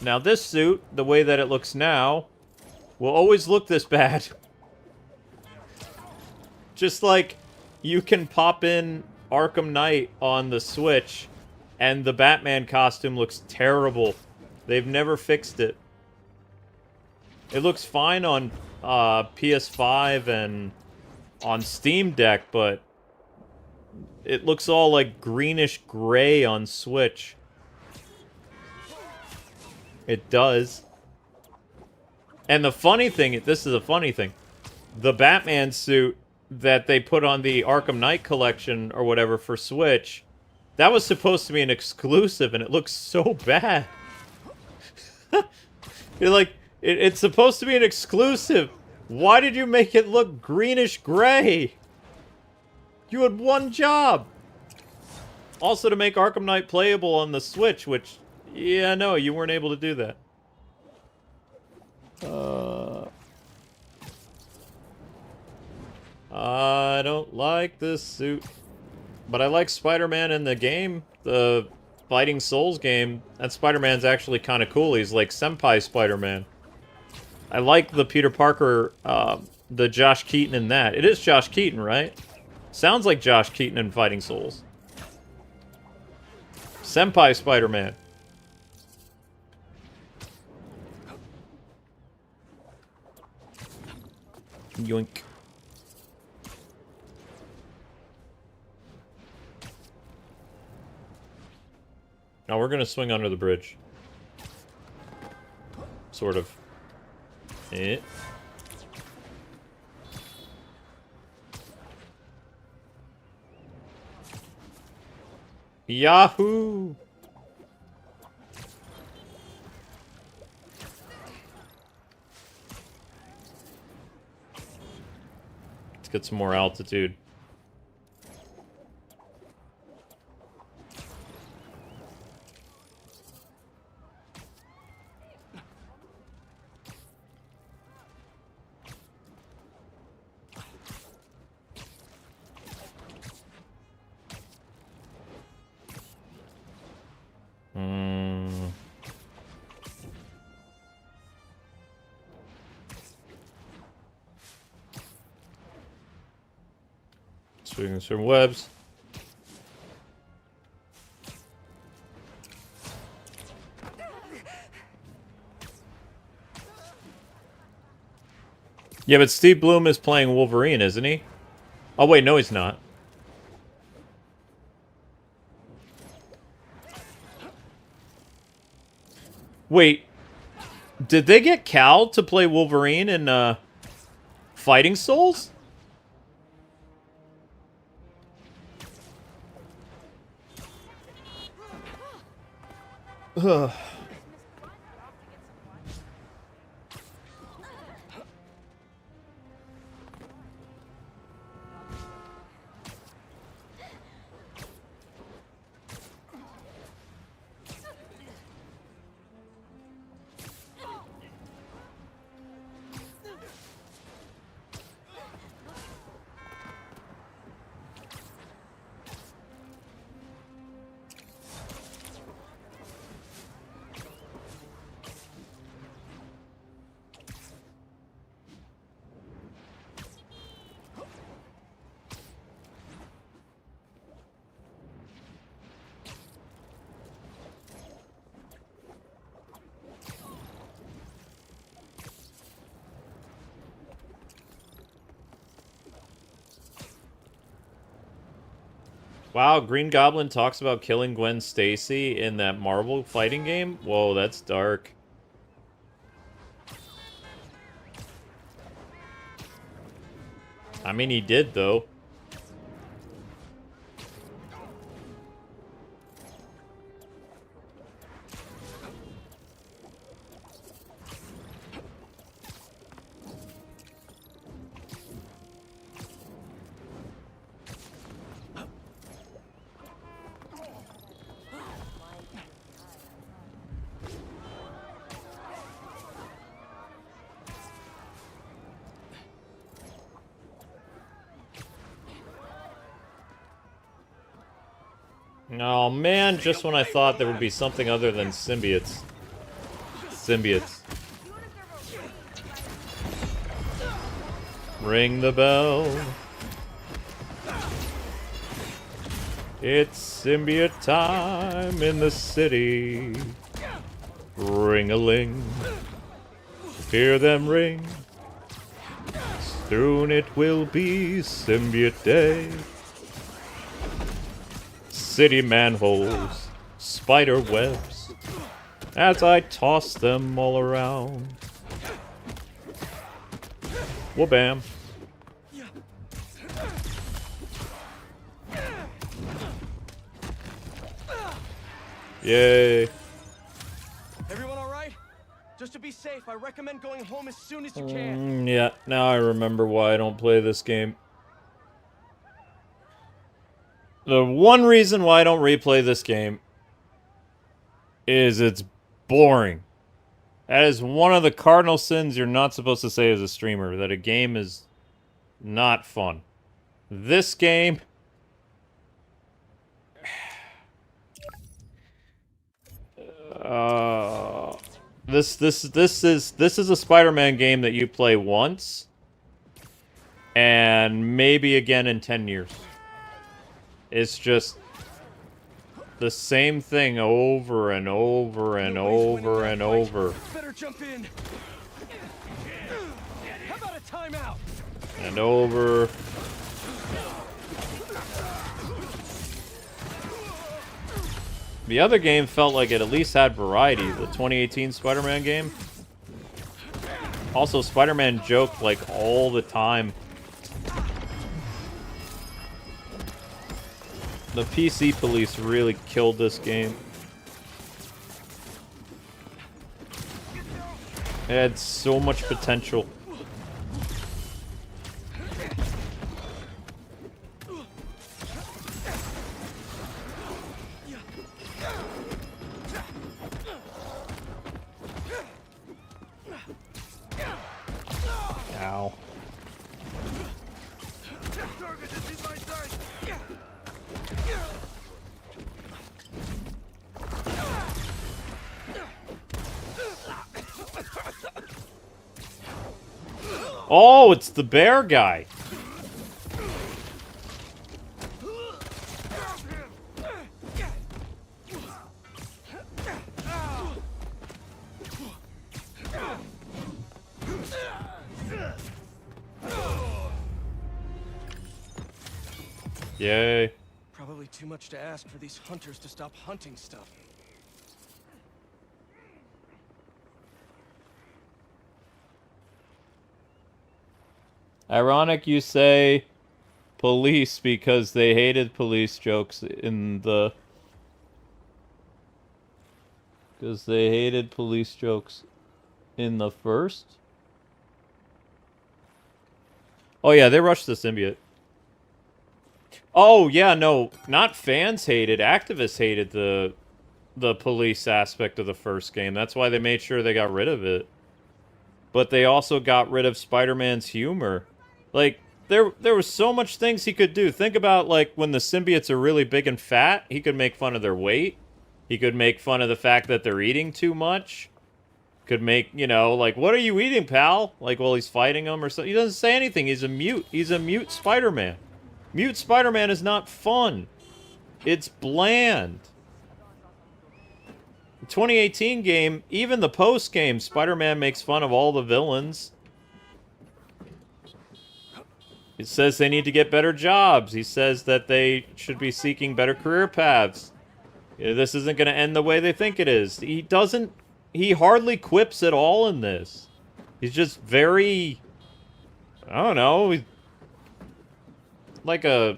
Now this suit, the way that it looks now, will always look this bad. Just like you can pop in Arkham Knight on the Switch and the Batman costume looks terrible. They've never fixed it. It looks fine on PS5 and on Steam Deck, but it looks all like greenish gray on Switch. It does. And the funny thing, this is a funny thing. The Batman suit that they put on the Arkham Knight collection or whatever for Switch, that was supposed to be an exclusive, and it looks so bad. You're like, it's supposed to be an exclusive. Why did you make it look greenish gray? You had one job. Also to make Arkham Knight playable on the Switch, which, yeah, no, you weren't able to do that. I don't like this suit. But I like Spider-Man in the game. The Fighting Souls game. That Spider-Man's actually kind of cool. He's like Senpai Spider-Man. I like the Peter Parker, the Josh Keaton in that. It is Josh Keaton, right? Sounds like Josh Keaton in Fighting Souls. Senpai Spider-Man. Yoink. Now we're gonna swing under the bridge. Sort of. Eh. Yahoo! Let's get some more altitude. Swinging some webs. Yeah, but Steve Bloom is playing Wolverine, isn't he? Oh, wait, no, he's not. Wait, did they get Cal to play Wolverine in, Fighting Souls? Ugh. Wow, Green Goblin talks about killing Gwen Stacy in that Marvel fighting game? Whoa, that's dark. I mean, he did, though. Oh man, just when I thought there would be something other than symbiotes. Symbiotes. Ring the bell. It's symbiote time in the city. Ring-a-ling. Hear them ring. Soon it will be symbiote day. City manholes, spider webs, as I toss them all around. Wha-bam. Yay. Everyone all right? Just to be safe, I recommend going home as soon as you can. Yeah, now I remember why I don't play this game. The one reason why I don't replay this game is it's boring. That is one of the cardinal sins you're not supposed to say as a streamer, that a game is not fun. This game... This is a Spider-Man game that you play once, and maybe again in 10 years. It's just the same thing over and over and over and over. Better jump in. How about a timeout? And over. The other game felt like it at least had variety. The 2018 Spider-Man game. Also, Spider-Man joked like all the time. The PC police really killed this game. It had so much potential. Ow. Oh, it's the bear guy. Yay. Probably too much to ask for these hunters to stop hunting stuff. Ironic you say police because they hated police jokes in the... Because they hated police jokes in the first? Oh yeah, they rushed the symbiote. Oh yeah, no, not fans hated, activists hated the police aspect of the first game. That's why they made sure they got rid of it. But they also got rid of Spider-Man's humor. Like, there was so much things he could do. Think about, like, when the symbiotes are really big and fat, he could make fun of their weight. He could make fun of the fact that they're eating too much. Could make, you know, like, what are you eating, pal? Like, while he's fighting them or something. He doesn't say anything. He's a mute. He's a mute Spider-Man. Mute Spider-Man is not fun. It's bland. The 2018 game, even the post-game, Spider-Man makes fun of all the villains. It says they need to get better jobs. He says that they should be seeking better career paths. This isn't going to end the way they think it is. He hardly quips at all in this. He's just very, I don't know, he's like a...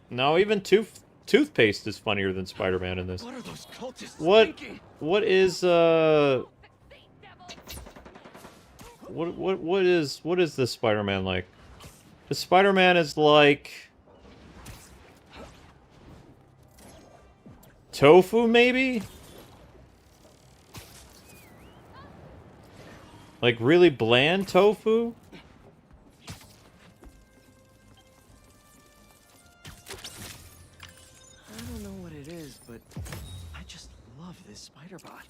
No, even Toothpaste is funnier than Spider-Man in this. What are those cultists thinking? What is what is this Spider-Man like? The Spider-Man is like tofu, maybe? Like really bland tofu? don't know what it is, but I just love this spider bot.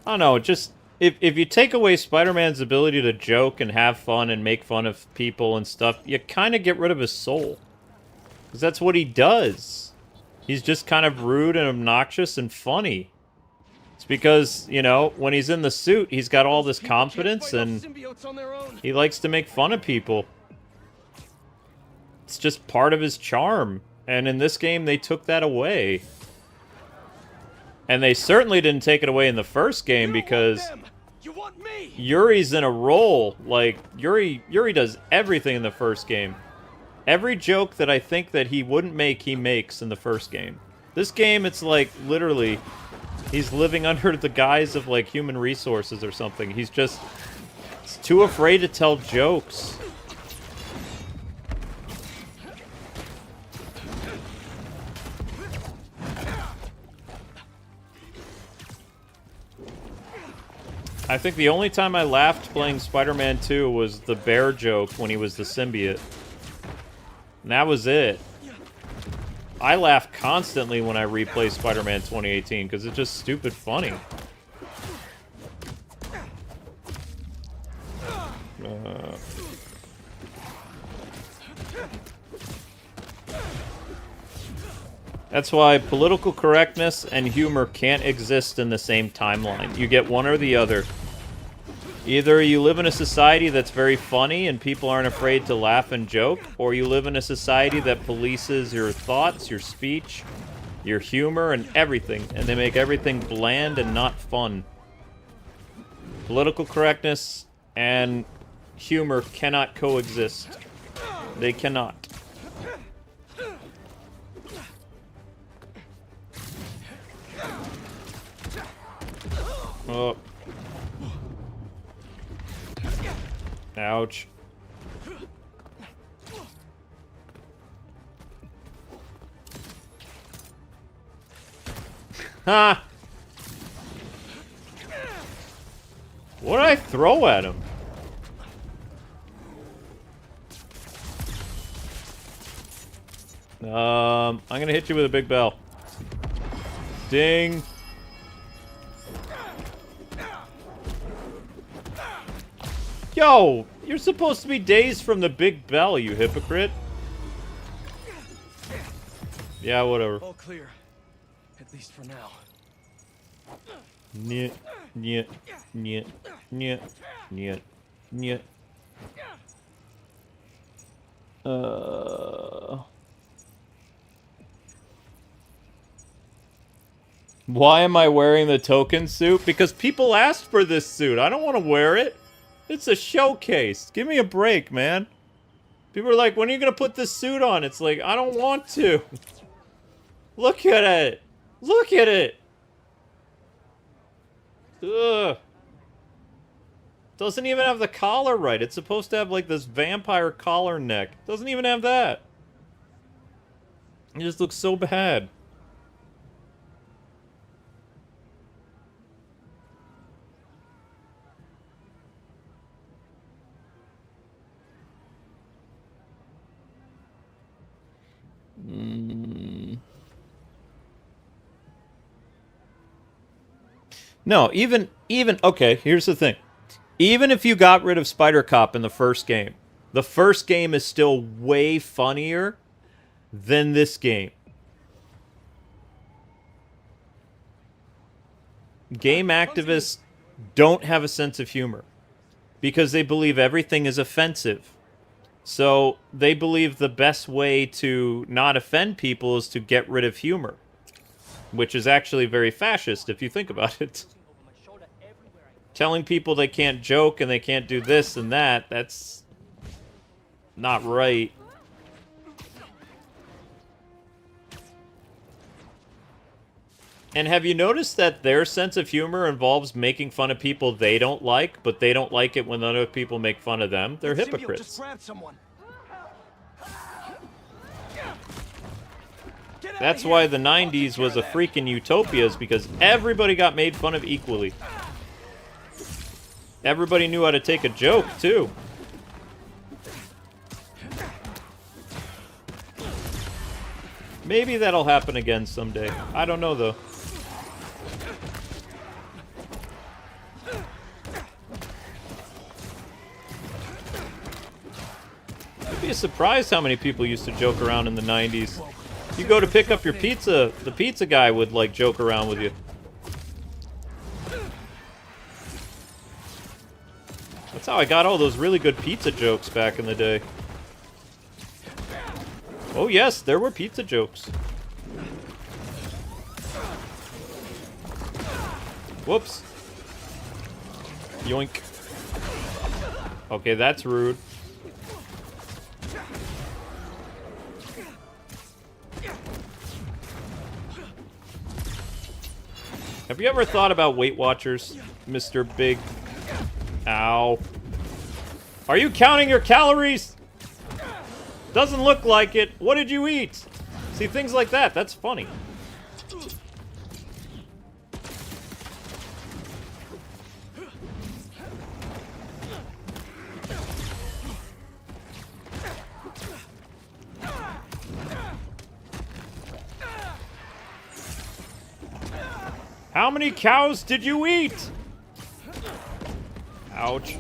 I don't know, just if you take away Spider-Man's ability to joke and have fun and make fun of people and stuff, you kind of get rid of his soul. Because that's what he does. He's just kind of rude and obnoxious and funny. It's because, you know, when he's in the suit, he's got all this confidence and Symbiotes on their own. he likes to make fun of people. It's just part of his charm. And in this game, they took that away. And they certainly didn't take it away in the first game because You want me? Yuri's in a role. Like, Yuri does everything in the first game. Every joke that I think that he wouldn't make, he makes in the first game. This game, it's like, literally, he's living under the guise of, like, human resources or something. He's just he's too afraid to tell jokes. I think the only time I laughed playing Spider-Man 2 was the bear joke when he was the symbiote. And that was it. I laugh constantly when I replay Spider-Man 2018 because it's just stupid funny. That's why political correctness and humor can't exist in the same timeline. You get one or the other. Either you live in a society that's very funny and people aren't afraid to laugh and joke, or you live in a society that polices your thoughts, your speech, your humor, and everything, and they make everything bland and not fun. Political correctness and humor cannot coexist. They cannot. Oh. Ouch. Ha! What did I throw at him? I'm gonna hit you with a big bell. Ding. Yo, you're supposed to be dazed from the big bell, you hypocrite. Yeah, whatever. All clear. At least for now. Nyeh, nyeh, nyeh, nyeh, nyeh, nyeh. Why am I wearing the token suit? Because people asked for this suit. I don't want to wear it. It's a showcase. Give me a break, man. People are like, when are you going to put this suit on? It's like, I don't want to. Look at it. Look at it. Ugh. Doesn't even have the collar right. It's supposed to have like this vampire collar neck. Doesn't even have that. It just looks so bad. No, even okay, here's the thing. Even if you got rid of Spider-Cop in the first game is still way funnier than this game. Game activists don't have a sense of humor because they believe everything is offensive. So they believe the best way to not offend people is to get rid of humor, which is actually very fascist if you think about it. Telling people they can't joke and they can't do this and that, that's not right. And have you noticed that their sense of humor involves making fun of people they don't like, but they don't like it when other people make fun of them? They're hypocrites. Just grab someone. That's why the 90s was a freaking utopia, is because everybody got made fun of equally. Everybody knew how to take a joke, too. Maybe that'll happen again someday. I don't know, though. You'd be surprised how many people used to joke around in the 90s. You go to pick up your pizza, the pizza guy would, like, joke around with you. That's how I got all those really good pizza jokes back in the day. Oh yes, there were pizza jokes. Whoops. Yoink. Okay, that's rude. Have you ever thought about Weight Watchers, Mr. Big? Ow. Are you counting your calories? Doesn't look like it. What did you eat? See, things like that. That's funny. How many cows did you eat? Ouch.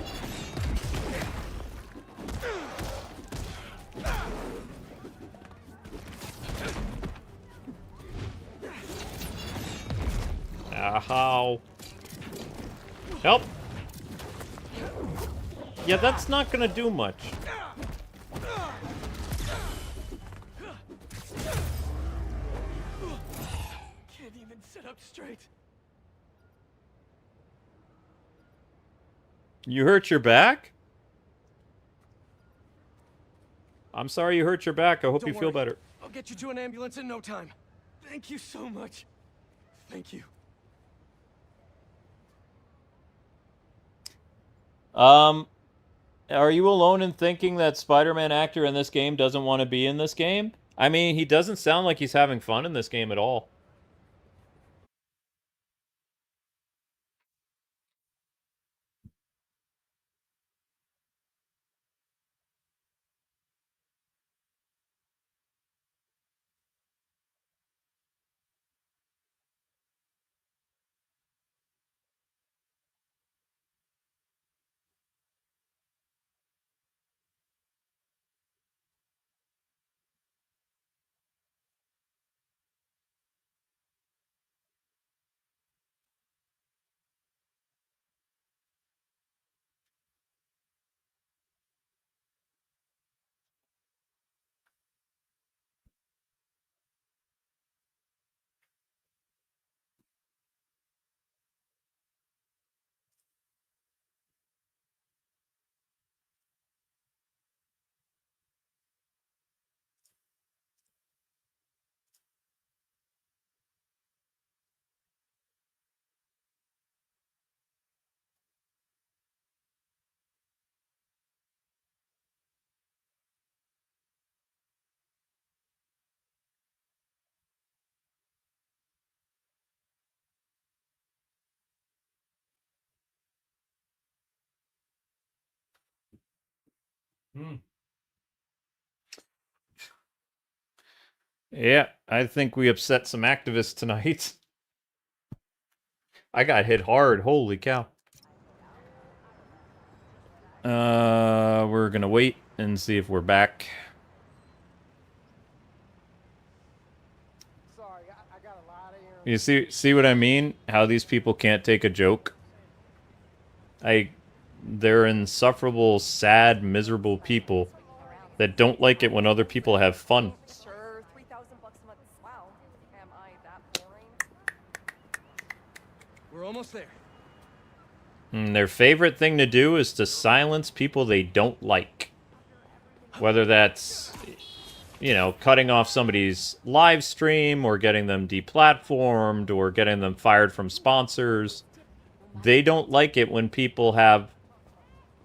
Ow. Help. Yeah, that's not gonna do much. Can't even sit up straight. You hurt your back? I'm sorry you hurt your back. I hope you Don't feel worry. better. I'll get you to an ambulance in no time. Thank you so much. Thank you. Are you alone in thinking that Spider-Man actor in this game doesn't want to be in this game? I mean, he doesn't sound like he's having fun in this game at all. Hmm. Yeah, I think we upset some activists tonight. I got hit hard. Holy cow. We're gonna wait and see if we're back. Sorry, I got a lot of You see what I mean? How these people can't take a joke? They're insufferable, sad, miserable people that don't like it when other people have fun. Sure, 3,000 bucks a month. Wow. Am I that boring? We're almost there. And their favorite thing to do is to silence people they don't like. Whether that's, you know, cutting off somebody's live stream or getting them deplatformed or getting them fired from sponsors. They don't like it when people have,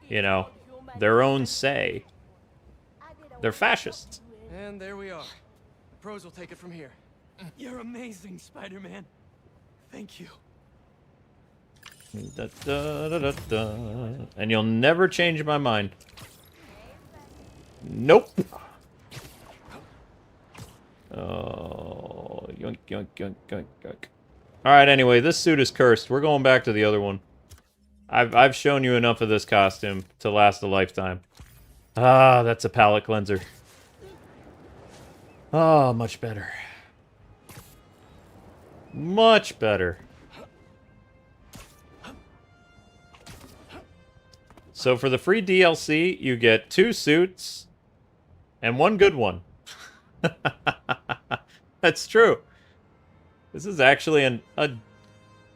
you know, their own say. They're fascists. And there we are. The pros will take it from here. You're amazing, Spider-Man. Thank you. Da, da, da, da, da. And you'll never change my mind. Nope. Oh, yoink, yoink, yoink, yoink, yoink. Alright, anyway, this suit is cursed. We're going back to the other one. I've shown you enough of this costume to last a lifetime. Ah, that's a palate cleanser. Oh, much better. Much better. So for the free DLC, you get 2 suits and 1 good one. That's true. This is actually a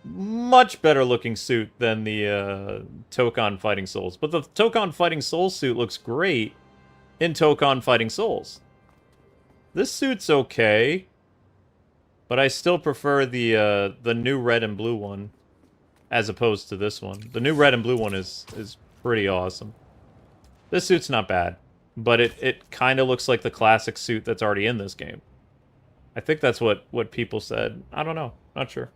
much better looking suit than the Tokon Fighting Souls. But the Tokon Fighting Souls suit looks great in Tokon Fighting Souls. This suit's okay, but I still prefer the new red and blue one as opposed to this one. The new red and blue one is pretty awesome. This suit's not bad, but it kind of looks like the classic suit that's already in this game. I think that's what people said. I don't know. Not sure.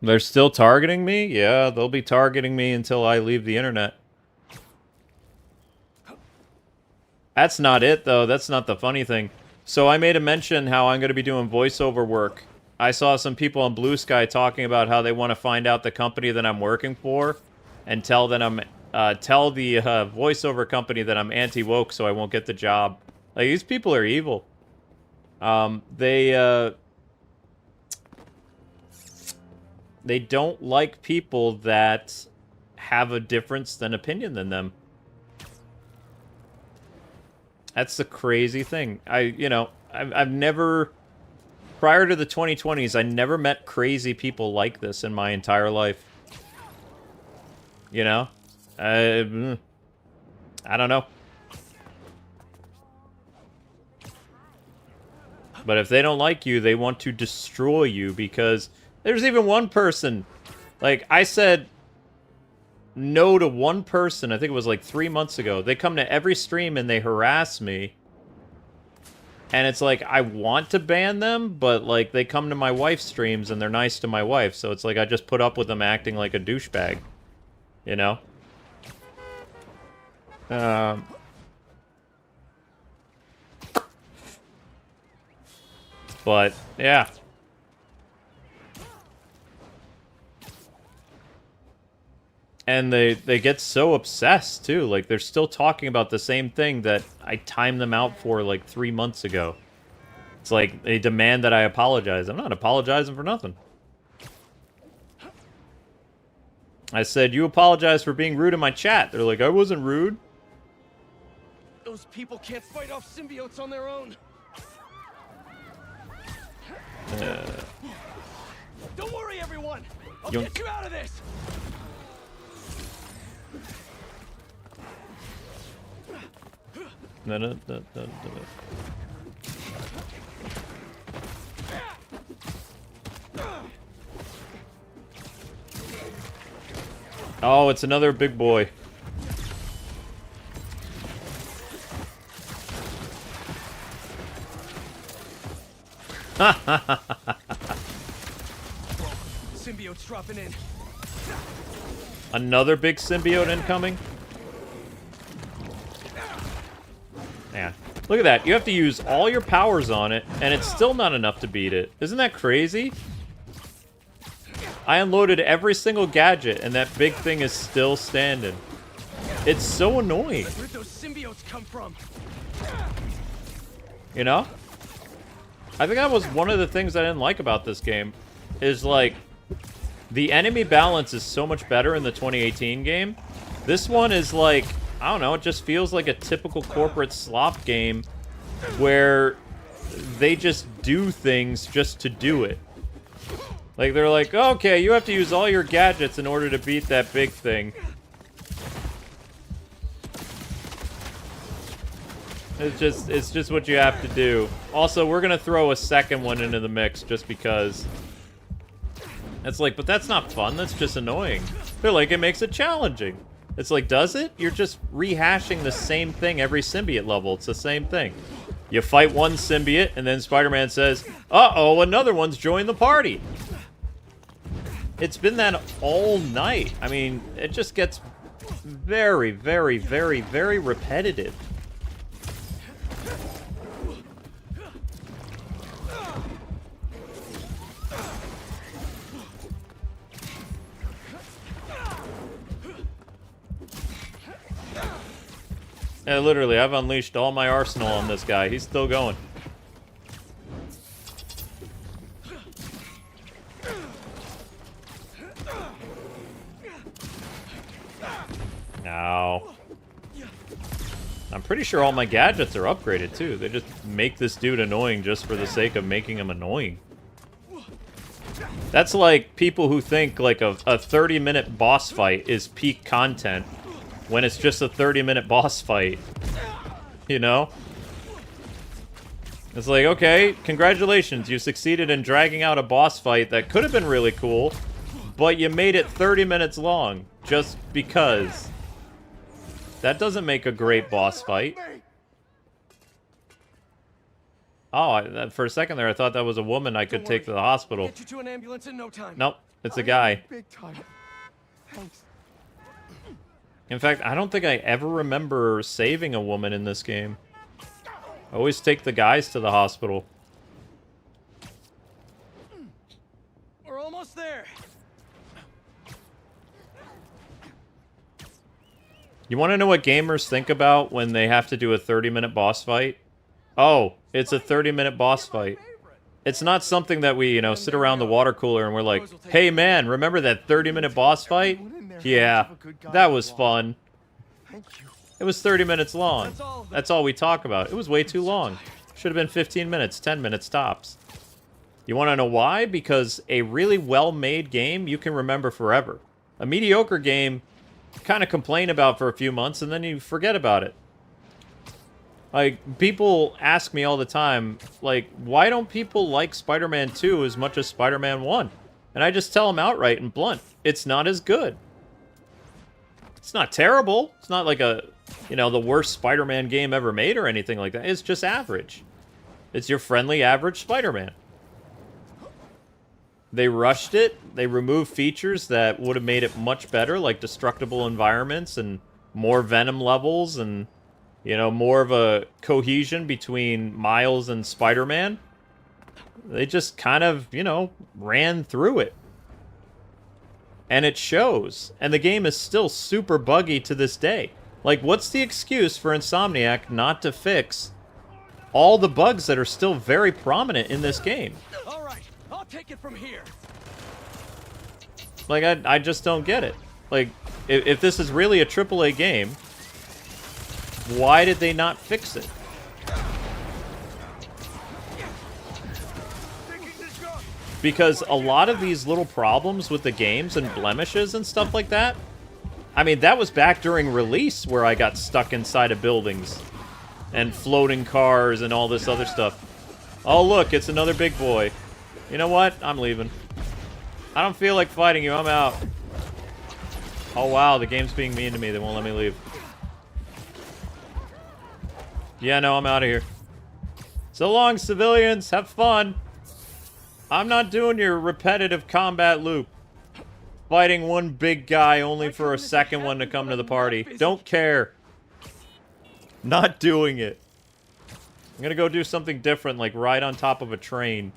They're still targeting me? Yeah, they'll be targeting me until I leave the internet. That's not it, though. That's not the funny thing. So I made a mention how I'm going to be doing voiceover work. I saw some people on Blue Sky talking about how they want to find out the company that I'm working for and tell that tell the voiceover company that I'm anti-woke so I won't get the job. Like, these people are evil. They don't like people that have a difference than opinion than them. That's the crazy thing. I've never, prior to the 2020s, I never met crazy people like this in my entire life. You know? I don't know. But if they don't like you, they want to destroy you because there's even one person. Like, I said no to one person, I think it was like 3 months ago. They come to every stream and they harass me. And it's like, I want to ban them, but like, they come to my wife's streams and they're nice to my wife. So it's like, I just put up with them acting like a douchebag. You know? But, yeah. And they get so obsessed, too. Like, they're still talking about the same thing that I timed them out for, like, 3 months ago. It's like, they demand that I apologize. I'm not apologizing for nothing. I said, you apologize for being rude in my chat. They're like, I wasn't rude. Those people can't fight off symbiotes on their own. Don't worry, everyone. I'll get you out of this. No. Oh, it's another big boy. Symbiote's dropping in. Another big symbiote incoming? Yeah. Look at that. You have to use all your powers on it, and it's still not enough to beat it. Isn't that crazy? I unloaded every single gadget, and that big thing is still standing. It's so annoying. Where'd those symbiotes come from? You know? I think that was one of the things I didn't like about this game. Is, like, the enemy balance is so much better in the 2018 game. This one is, like, I don't know, it just feels like a typical corporate slop game where they just do things just to do it. Like, they're like, okay, you have to use all your gadgets in order to beat that big thing. It's just what you have to do. Also, we're gonna throw a second one into the mix just because. It's like, but that's not fun. That's just annoying. They're like, it makes it challenging. It's like, does it? You're just rehashing the same thing every symbiote level. It's the same thing. You fight one symbiote, and then Spider-Man says, uh-oh, another one's joined the party. It's been that all night. I mean, it just gets very, very, very, very repetitive. Yeah, literally, I've unleashed all my arsenal on this guy. He's still going. Ow. I'm pretty sure all my gadgets are upgraded, too. They just make this dude annoying just for the sake of making him annoying. That's like people who think like a 30-minute boss fight is peak content when it's just a 30-minute boss fight. You know? It's like, okay, congratulations, you succeeded in dragging out a boss fight that could have been really cool, but you made it 30 minutes long, just because. That doesn't make a great boss fight. Oh, for a second there, I thought that was a woman I could take to the hospital. Get you to an ambulance in no time. Nope, it's a guy. Big time. Thanks. In fact, I don't think I ever remember saving a woman in this game. I always take the guys to the hospital. We're almost there. You want to know what gamers think about when they have to do a 30-minute boss fight? Oh, it's a 30-minute boss fight. It's not something that we, you know, sit around the water cooler and we're like, hey man, remember that 30-minute boss fight? Yeah, that was fun. It was 30 minutes long. That's all we talk about. It was way too long. Should have been 15 minutes, 10 minutes tops. You want to know why? Because a really well-made game you can remember forever. A mediocre game you kind of complain about for a few months and then you forget about it. Like, people ask me all the time, like, why don't people like Spider-Man 2 as much as Spider-Man 1? And I just tell them outright and blunt, it's not as good. It's not terrible. It's not like a, you know, the worst Spider-Man game ever made or anything like that. It's just average. It's your friendly, average Spider-Man. They rushed it. They removed features that would have made it much better, like destructible environments and more Venom levels and, you know, more of a cohesion between Miles and Spider-Man. They just kind of, you know, ran through it. And it shows. And the game is still super buggy to this day. Like, what's the excuse for Insomniac not to fix all the bugs that are still very prominent in this game? All right, I'll take it from here. Like, I just don't get it. Like, if this is really a AAA game, why did they not fix it? Because a lot of these little problems with the games and blemishes and stuff like that, I mean, that was back during release where I got stuck inside of buildings and floating cars and all this other stuff. Oh, look, it's another big boy. You know what? I'm leaving. I don't feel like fighting you. I'm out. Oh, wow, the game's being mean to me. They won't let me leave. Yeah, no, I'm out of here. So long, civilians. Have fun. I'm not doing your repetitive combat loop. Fighting one big guy only for a second one to come to the party. Don't care. Not doing it. I'm gonna go do something different, like ride on top of a train.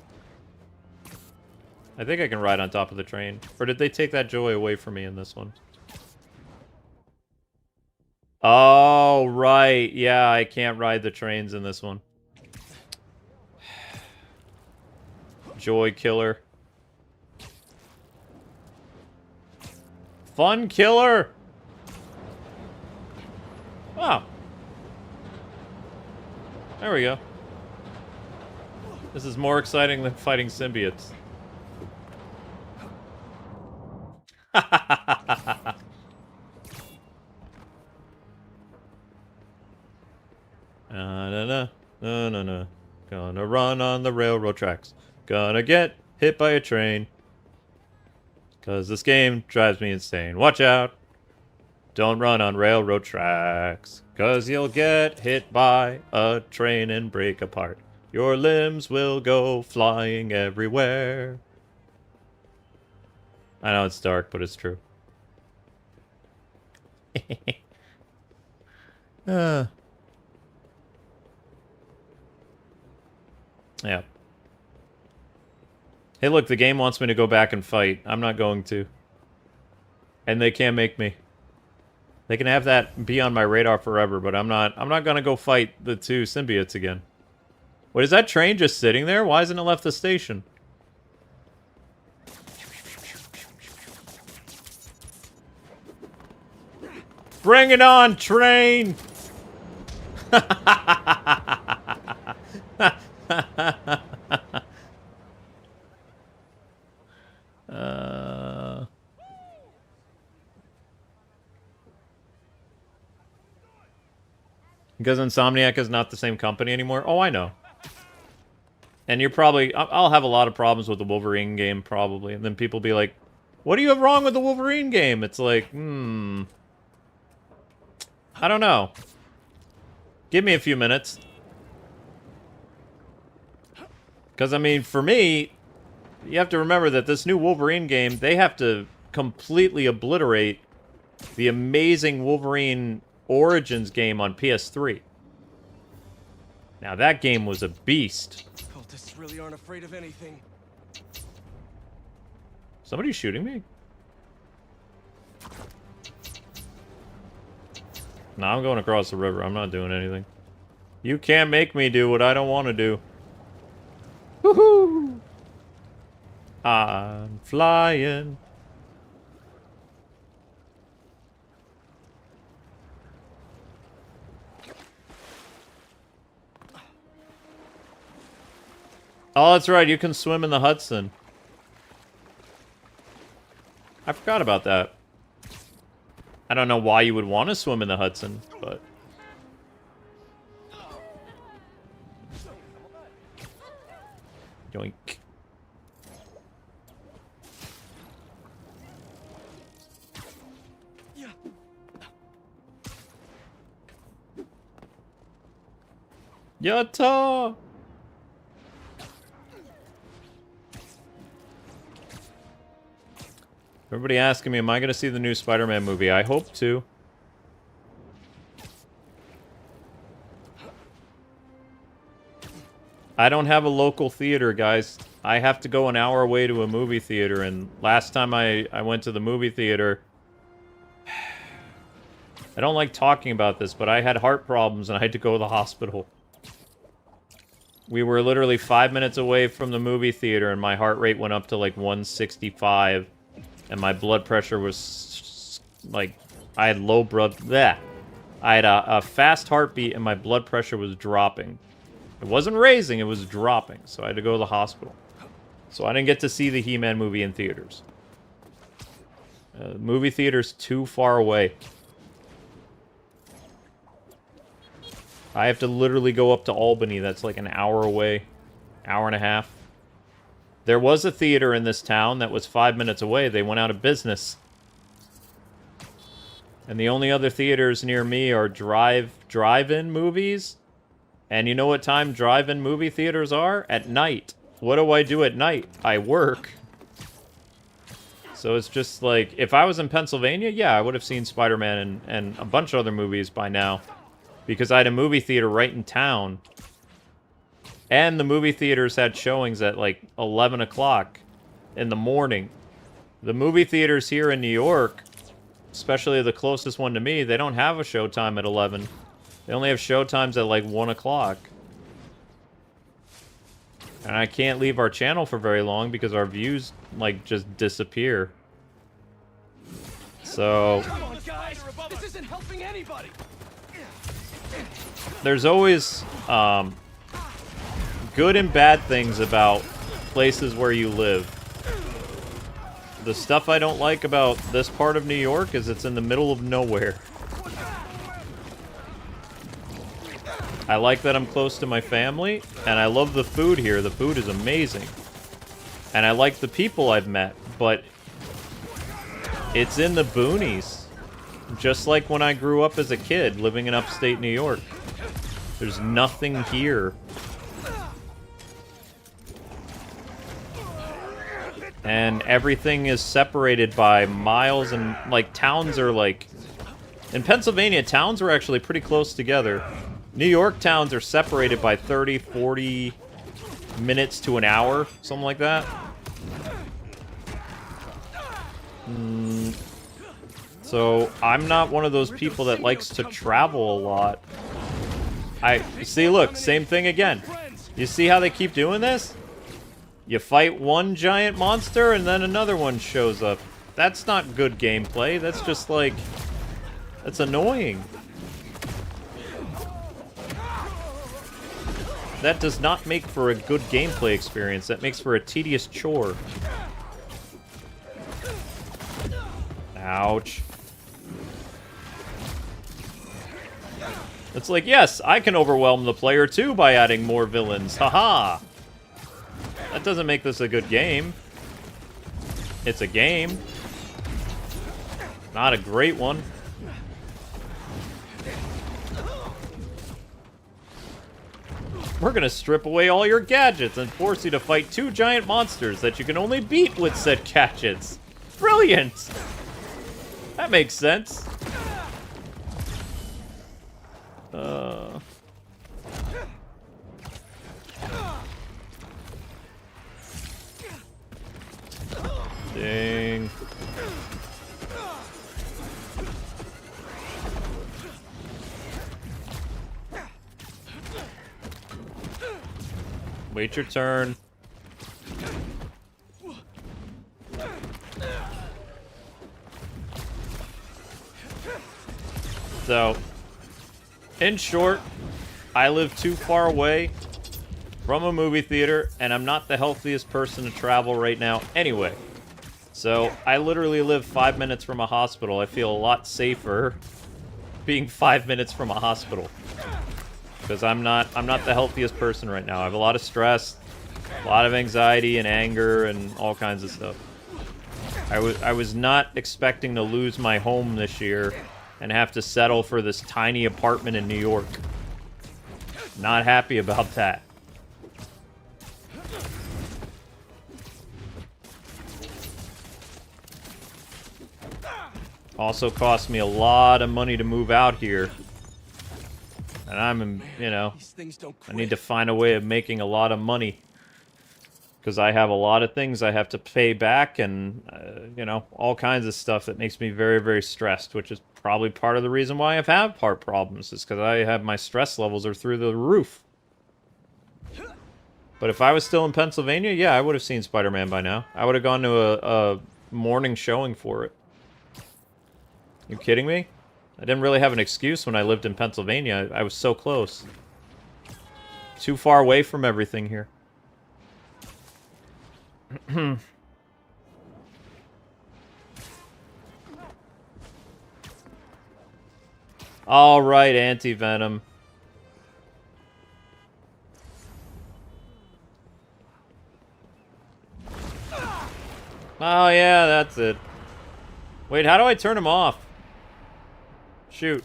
I think I can ride on top of the train. Or did they take that joy away from me in this one? Oh, right. Yeah, I can't ride the trains in this one. Joy killer. Fun killer! Wow. There we go. This is more exciting than fighting symbiotes. Da, da, Gonna run on the railroad tracks. Gonna get hit by a train. 'Cause this game drives me insane. Watch out. Don't run on railroad tracks. 'Cause you'll get hit by a train and break apart. Your limbs will go flying everywhere. I know it's dark, but it's true. Yeah. Hey, look, the game wants me to go back and fight. I'm not going to. And they can't make me. They can have that be on my radar forever, but I'm not gonna go fight the two symbiotes again. Wait, is that train just sitting there? Why hasn't it left the station? Bring it on, train! Because Insomniac is not the same company anymore? Oh, I know. And you're probably... I'll have a lot of problems with the Wolverine game, probably. And then people be like, what do you have wrong with the Wolverine game? It's like, I don't know. Give me a few minutes. Because, I mean, for me, you have to remember that this new Wolverine game, they have to completely obliterate the amazing Wolverine Origins game on PS3. Now, that game was a beast. Cultists really aren't afraid of anything. Somebody's shooting me? No, I'm going across the river. I'm not doing anything. You can't make me do what I don't want to do. Woohoo! I'm flying. Oh, that's right. You can swim in the Hudson. I forgot about that. I don't know why you would want to swim in the Hudson, but... Yoink. Yatta! Everybody asking me, am I going to see the new Spider-Man movie? I hope to. I don't have a local theater, guys. I have to go an hour away to a movie theater, and last time I went to the movie theater... I don't like talking about this, but I had heart problems and I had to go to the hospital. We were literally 5 minutes away from the movie theater, and my heart rate went up to like 165. And my blood pressure was, like, I had low blood... Bleh. I had a fast heartbeat, and my blood pressure was dropping. It wasn't raising, it was dropping. So I had to go to the hospital. So I didn't get to see the He-Man movie in theaters. Movie theater's too far away. I have to literally go up to Albany. That's like an hour away. Hour and a half. There was a theater in this town that was 5 minutes away. They went out of business. And the only other theaters near me are drive-in movies. And you know what time drive-in movie theaters are? At night. What do I do at night? I work. So it's just like, if I was in Pennsylvania, yeah, I would have seen Spider-Man and a bunch of other movies by now. Because I had a movie theater right in town. And the movie theaters had showings at like 11 o'clock in the morning. The movie theaters here in New York, especially the closest one to me, they don't have a showtime at 11. They only have showtimes at like 1 o'clock. And I can't leave our channel for very long because our views like just disappear. So... Come on, guys! This isn't helping anybody! There's always... good and bad things about places where you live. The stuff I don't like about this part of New York is it's in the middle of nowhere. I like that I'm close to my family, and I love the food here. The food is amazing. And I like the people I've met, but it's in the boonies. Just like when I grew up as a kid living in upstate New York. There's nothing here. And everything is separated by miles, and like towns are like... In Pennsylvania, towns are actually pretty close together. New York towns are separated by 30, 40 minutes to an hour, something like that. So I'm not one of those people that likes to travel a lot. See, look, same thing again. You see how they keep doing this? You fight one giant monster and then another one shows up. That's not good gameplay. That's just like... That's annoying. That does not make for a good gameplay experience. That makes for a tedious chore. Ouch. It's like, yes, I can overwhelm the player too by adding more villains. Haha! That doesn't make this a good game. It's a game. Not a great one. We're gonna strip away all your gadgets and force you to fight 2 giant monsters that you can only beat with said gadgets. Brilliant! That makes sense. Dang. Wait your turn. So, in short, I live too far away from a movie theater, and I'm not the healthiest person to travel right now anyway. So, I literally live 5 minutes from a hospital. I feel a lot safer being 5 minutes from a hospital. Because I'm not the healthiest person right now. I have a lot of stress, a lot of anxiety and anger and all kinds of stuff. I was not expecting to lose my home this year and have to settle for this tiny apartment in New York. Not happy about that. Also cost me a lot of money to move out here. And I'm, you know, I need to find a way of making a lot of money. Because I have a lot of things I have to pay back and, you know, all kinds of stuff that makes me very, very stressed, which is probably part of the reason why I've had heart problems, is because I have my stress levels are through the roof. But if I was still in Pennsylvania, yeah, I would have seen Spider-Man by now. I would have gone to a morning showing for it. You kidding me? I didn't really have an excuse when I lived in Pennsylvania. I was so close. Too far away from everything here. Alright, Anti-Venom. Oh yeah, that's it. Wait, how do I turn him off? Shoot.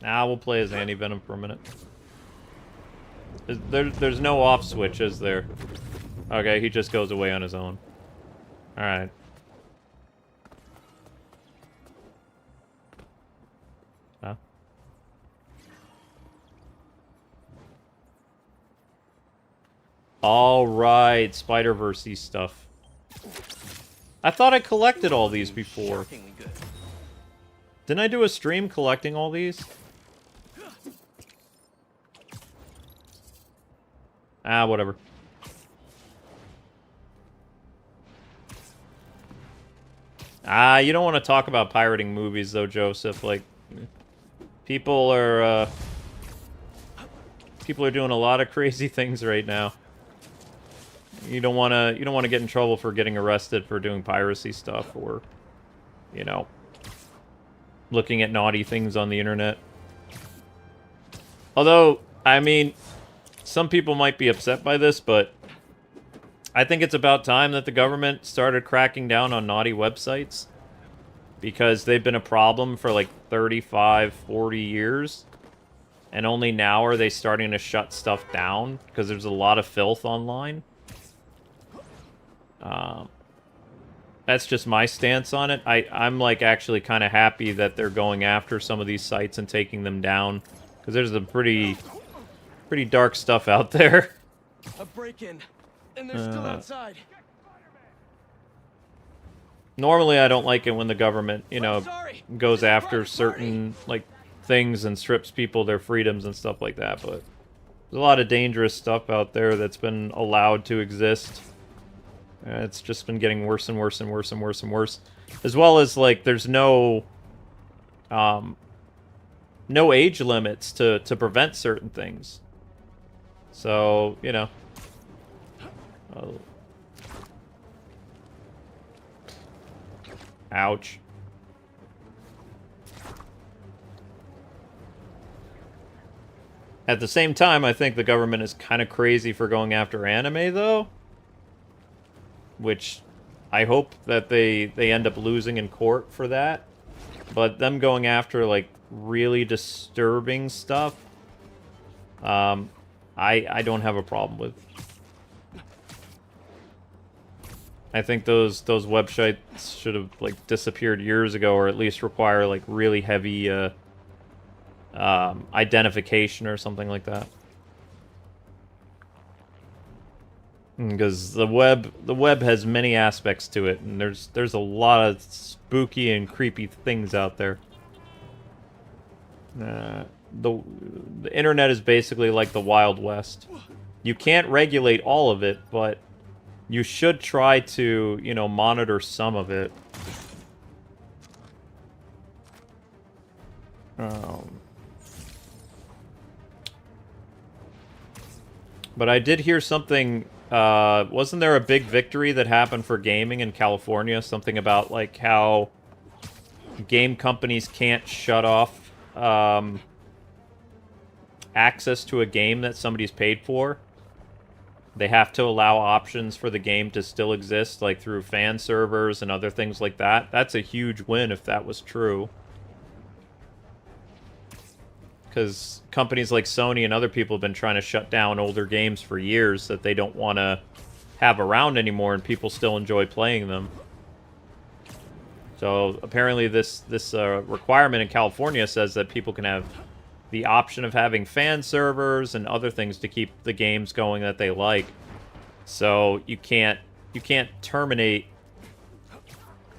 Nah, we'll play as Anti-Venom for a minute. There's no off switch, is there? Okay, he just goes away on his own. Alright. Huh? Alright, Spider-Verse-y stuff. I thought I collected all these before. Didn't I do a stream collecting all these? Ah, whatever. Ah, you don't want to talk about pirating movies, though, Joseph. Like, people are doing a lot of crazy things right now. You don't want to get in trouble for getting arrested for doing piracy stuff, or you know, looking at naughty things on the internet. Although, I mean, some people might be upset by this, but I think it's about time that the government started cracking down on naughty websites, because they've been a problem for like 35, 40 years. And only now are they starting to shut stuff down, because there's a lot of filth online. That's just my stance on it. I'm like actually kind of happy that they're going after some of these sites and taking them down, because there's some pretty dark stuff out there. A break-in, and they're still outside. Normally, I don't like it when the government, you know, Sorry. goes This is a after private certain like things and strips people their freedoms and stuff like that. But there's a lot of dangerous stuff out there that's been allowed to exist. It's just been getting worse and worse and worse and worse and worse. As well as, like, there's no age limits to prevent certain things. So, you know. Ouch. At the same time, I think the government is kind of crazy for going after anime, though. Which I hope that they end up losing in court for that. But them going after, like, really disturbing stuff, I don't have a problem with. I think those websites should have, like, disappeared years ago, or at least require, like, really heavy identification or something like that. Because the web has many aspects to it, and there's a lot of spooky and creepy things out there. The internet is basically like the Wild West. You can't regulate all of it, but you should try to, you know, monitor some of it. But I did hear something. Wasn't there a big victory that happened for gaming in California? Something about, like, how game companies can't shut off access to a game that somebody's paid for. They have to allow options for the game to still exist, like through fan servers and other things like that. That's a huge win if that was true. Because companies like Sony and other people have been trying to shut down older games for years that they don't want to have around anymore, and people still enjoy playing them. So apparently this requirement in California says that people can have the option of having fan servers and other things to keep the games going that they like. So you can't terminate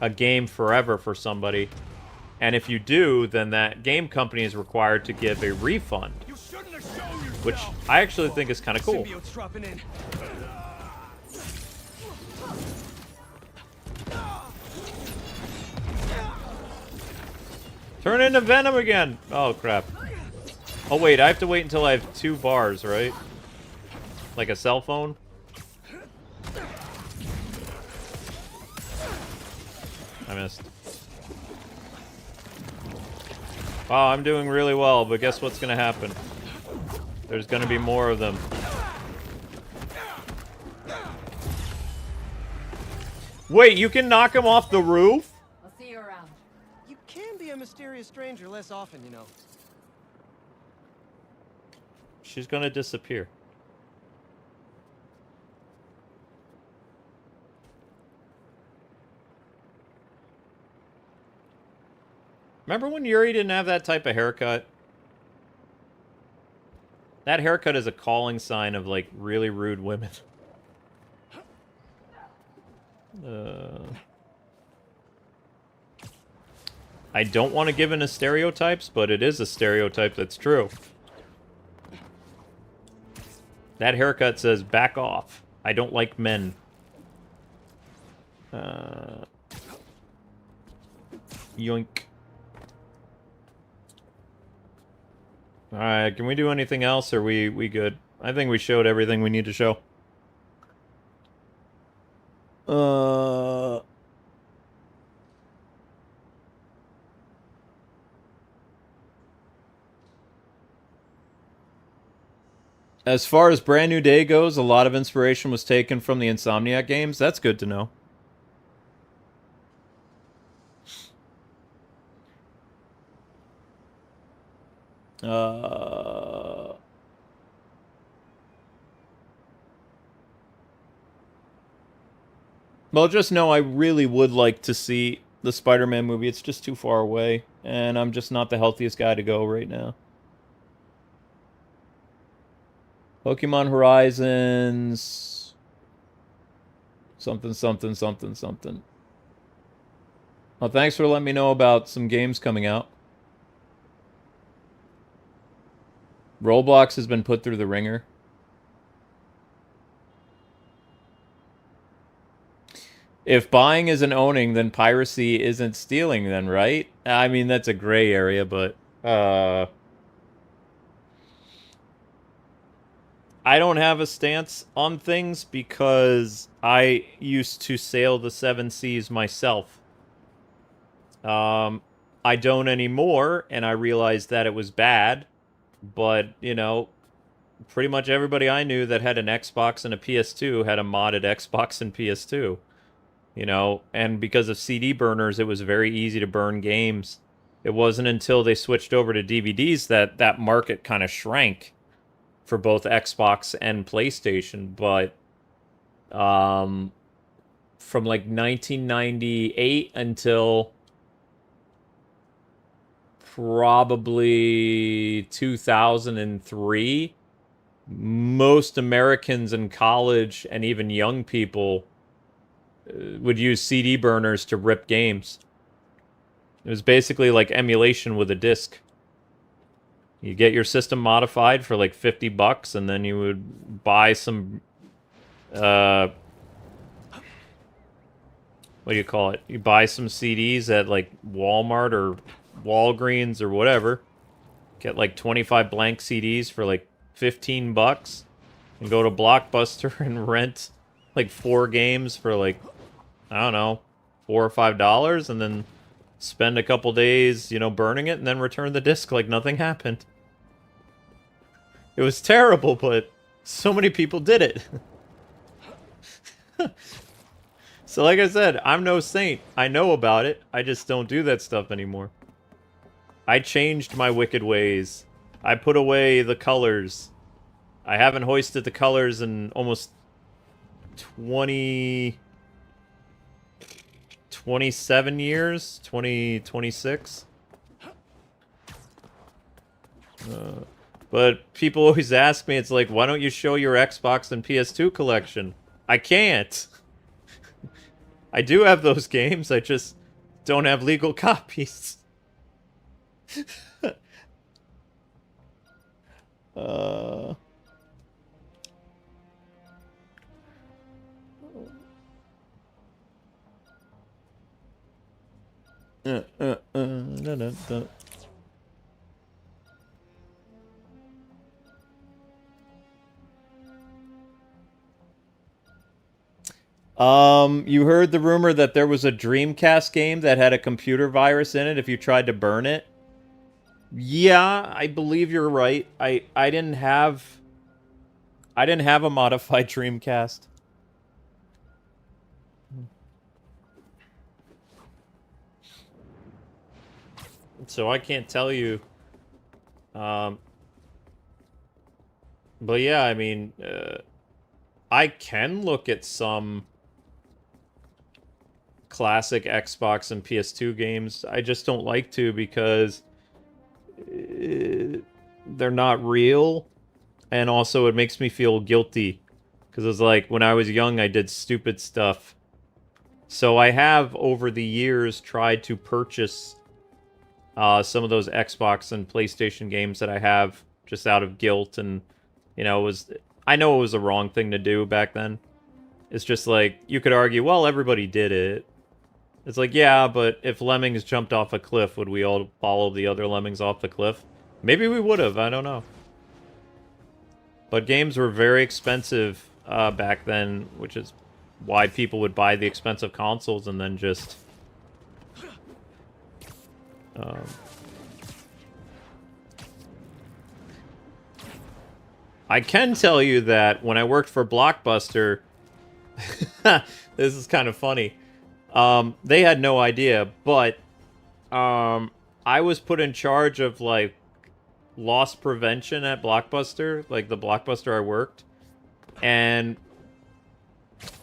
a game forever for somebody. And if you do, then that game company is required to give a refund, which I actually think is kind of cool. Turn into Venom again! Oh, crap. Oh, wait, I have to wait until I have 2 bars, right? Like a cell phone? I missed. Wow, I'm doing really well, but guess what's gonna happen? There's gonna be more of them. Wait, you can knock him off the roof? I'll see you around. You can be a mysterious stranger less often, you know. She's gonna disappear. Remember when Yuri didn't have that type of haircut? That haircut is a calling sign of, like, really rude women. I don't want to give in to stereotypes, but it is a stereotype that's true. That haircut says, back off. I don't like men. Yoink. Alright, can we do anything else, or we good? I think we showed everything we need to show. As far as Brand New Day goes, a lot of inspiration was taken from the Insomniac games. That's good to know. Well, just know I really would like to see the Spider-Man movie. It's just too far away, and I'm just not the healthiest guy to go right now. Pokemon Horizons... Something, something, something, something. Well, thanks for letting me know about some games coming out. Roblox has been put through the ringer. If buying isn't owning, then piracy isn't stealing then, right? I mean, that's a gray area, but... I don't have a stance on things because I used to sail the seven seas myself. I don't anymore, and I realized that it was bad. But, you know, pretty much everybody I knew that had an Xbox and a PS2 had a modded Xbox and PS2. You know, and because of CD burners, it was very easy to burn games. It wasn't until they switched over to DVDs that that market kind of shrank for both Xbox and PlayStation. But from like 1998 until probably 2003, most Americans in college and even young people would use CD burners to rip games. It was basically like emulation with a disc. You get your system modified for like $50, and then you would buy some, what do you call it? You buy some CDs at like Walmart or Walgreens or whatever. Get like 25 blank CDs for like $15, and go to Blockbuster and rent like 4 games for like, I don't know, $4 or $5, and then spend a couple days, you know, burning it, and then return the disc like nothing happened. It was terrible, but so many people did it. So like I said, I'm no saint. I know about it. I just don't do that stuff anymore. I changed my wicked ways. I put away the colors. I haven't hoisted the colors in almost 27 years? 26? But people always ask me, it's like, why don't you show your Xbox and PS2 collection? I can't. I do have those games, I just don't have legal copies. No, no, no. You heard the rumor that there was a Dreamcast game that had a computer virus in it if you tried to burn it? Yeah, I believe you're right. I didn't have a modified Dreamcast. So I can't tell you. But yeah, I mean, I can look at some classic Xbox and PS2 games. I just don't like to because they're not real, and also it makes me feel guilty because it's like when I was young I did stupid stuff. So I have over the years tried to purchase some of those Xbox and PlayStation games that I have just out of guilt, and you know, I know it was the wrong thing to do back then. It's just like, you could argue, well, everybody did it. It's like, yeah, but if lemmings jumped off a cliff, would we all follow the other lemmings off the cliff? Maybe we would have, I don't know. But games were very expensive back then, which is why people would buy the expensive consoles and then just... I can tell you that when I worked for Blockbuster, this is kind of funny. They had no idea, but I was put in charge of like loss prevention at Blockbuster, like the Blockbuster I worked, and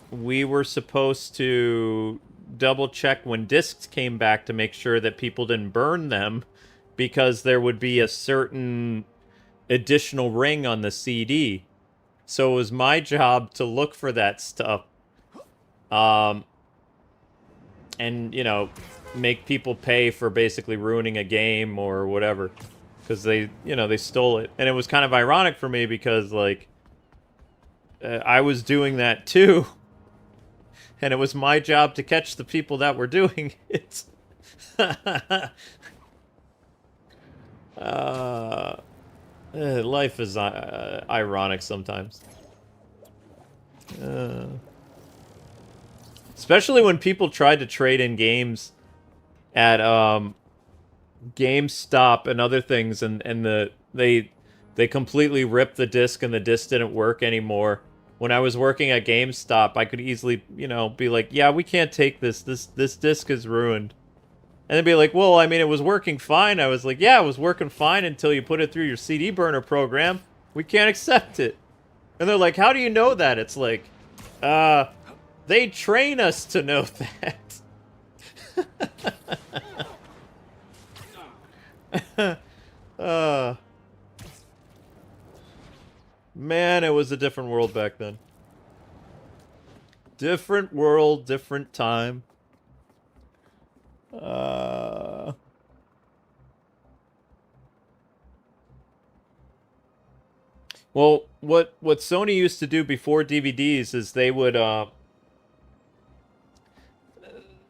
we were supposed to double check when discs came back to make sure that people didn't burn them, because there would be a certain additional ring on the CD. So it was my job to look for that stuff. And, you know, make people pay for basically ruining a game or whatever. Because they, you know, they stole it. And it was kind of ironic for me because, like, I was doing that too. And it was my job to catch the people that were doing it. Life is ironic sometimes. Especially when people tried to trade in games at GameStop and other things, and they completely ripped the disc and the disc didn't work anymore. When I was working at GameStop, I could easily, you know, be like, yeah, we can't take this. This disc is ruined. And they'd be like, well, I mean, it was working fine. I was like, yeah, it was working fine until you put it through your CD burner program. We can't accept it. And they're like, how do you know that? It's like, they train us to know that. Man, it was a different world back then. Different world, different time. Well, what Sony used to do before DVDs is they would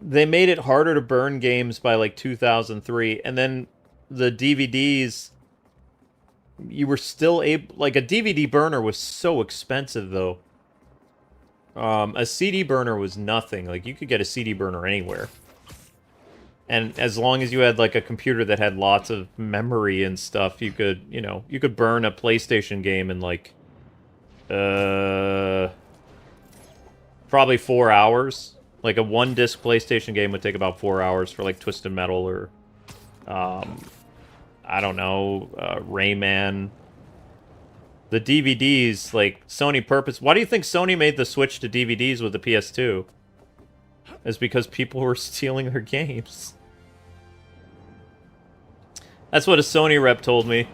they made it harder to burn games by like 2003, and then the DVDs, you were still able, like, a DVD burner was so expensive though. A CD burner was nothing. Like, you could get a CD burner anywhere. And as long as you had, like, a computer that had lots of memory and stuff, you could, you know, you could burn a PlayStation game in, like, probably 4 hours. Like, a one-disc PlayStation game would take about 4 hours for, like, Twisted Metal or, I don't know, Rayman. The DVDs, like, Sony purpose... Why do you think Sony made the switch to DVDs with the PS2? It's because people were stealing their games. That's what a Sony rep told me.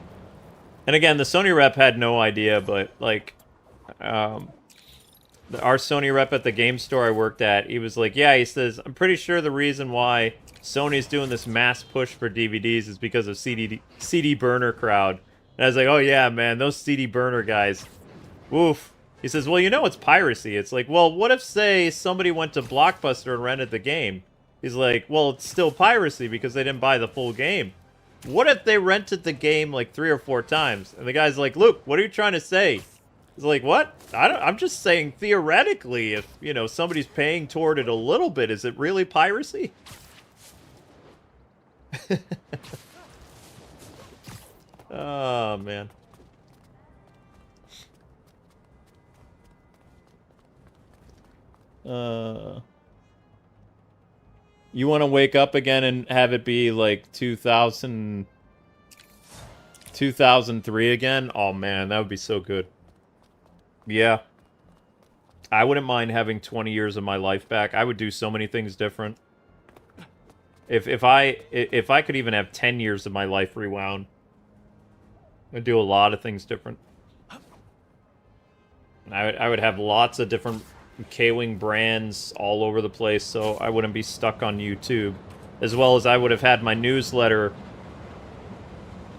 And again, the Sony rep had no idea, but, like, our Sony rep at the game store I worked at, he was like, yeah, he says, I'm pretty sure the reason why Sony's doing this mass push for DVDs is because of CD burner crowd. And I was like, oh yeah, man, those CD burner guys. Woof. He says, well, you know it's piracy. It's like, well, what if, say, somebody went to Blockbuster and rented the game? He's like, well, it's still piracy because they didn't buy the full game. What if they rented the game like 3 or 4 times? And the guy's like, Luke, what are you trying to say? He's like, what? I'm just saying theoretically, if, you know, somebody's paying toward it a little bit, is it really piracy? Oh, man. You want to wake up again and have it be like 2003 again? Oh man, that would be so good. Yeah. I wouldn't mind having 20 years of my life back. I would do so many things different. If I could even have 10 years of my life rewound, I'd do a lot of things different. I would have lots of different Kwing brands all over the place, so I wouldn't be stuck on YouTube. As well as I would have had my newsletter.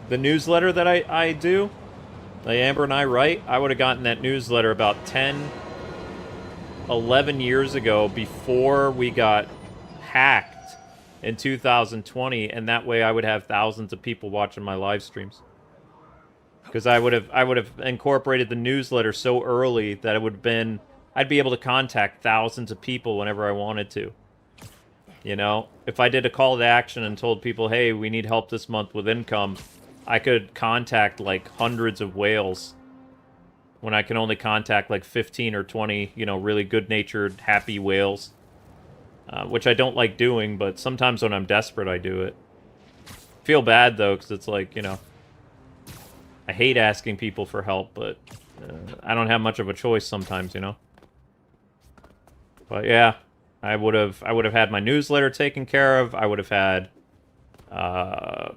The newsletter that I do, that Amber and I write, I would have gotten that newsletter about 10, 11 years ago before we got hacked in 2020, and that way I would have thousands of people watching my live streams. Because I would have incorporated the newsletter so early that it would have been... I'd be able to contact thousands of people whenever I wanted to. You know? If I did a call to action and told people, hey, we need help this month with income, I could contact, like, hundreds of whales when I can only contact like 15 or 20, you know, really good-natured, happy whales. Which I don't like doing, but sometimes when I'm desperate, I do it. Feel bad, though, because it's like, you know, I hate asking people for help, but I don't have much of a choice sometimes, you know? But yeah, I would have had my newsletter taken care of. I would have had a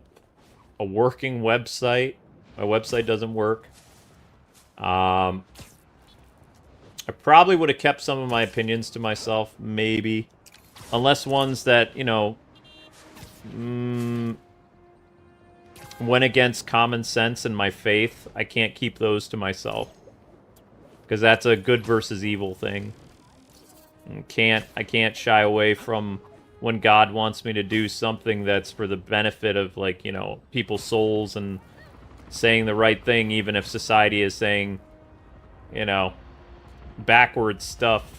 working website. My website doesn't work. I probably would have kept some of my opinions to myself, maybe. Unless ones that, you know, went against common sense and my faith. I can't keep those to myself. Because that's a good versus evil thing. I can't shy away from when God wants me to do something that's for the benefit of, like, you know, people's souls and saying the right thing, even if society is saying, you know, backwards stuff.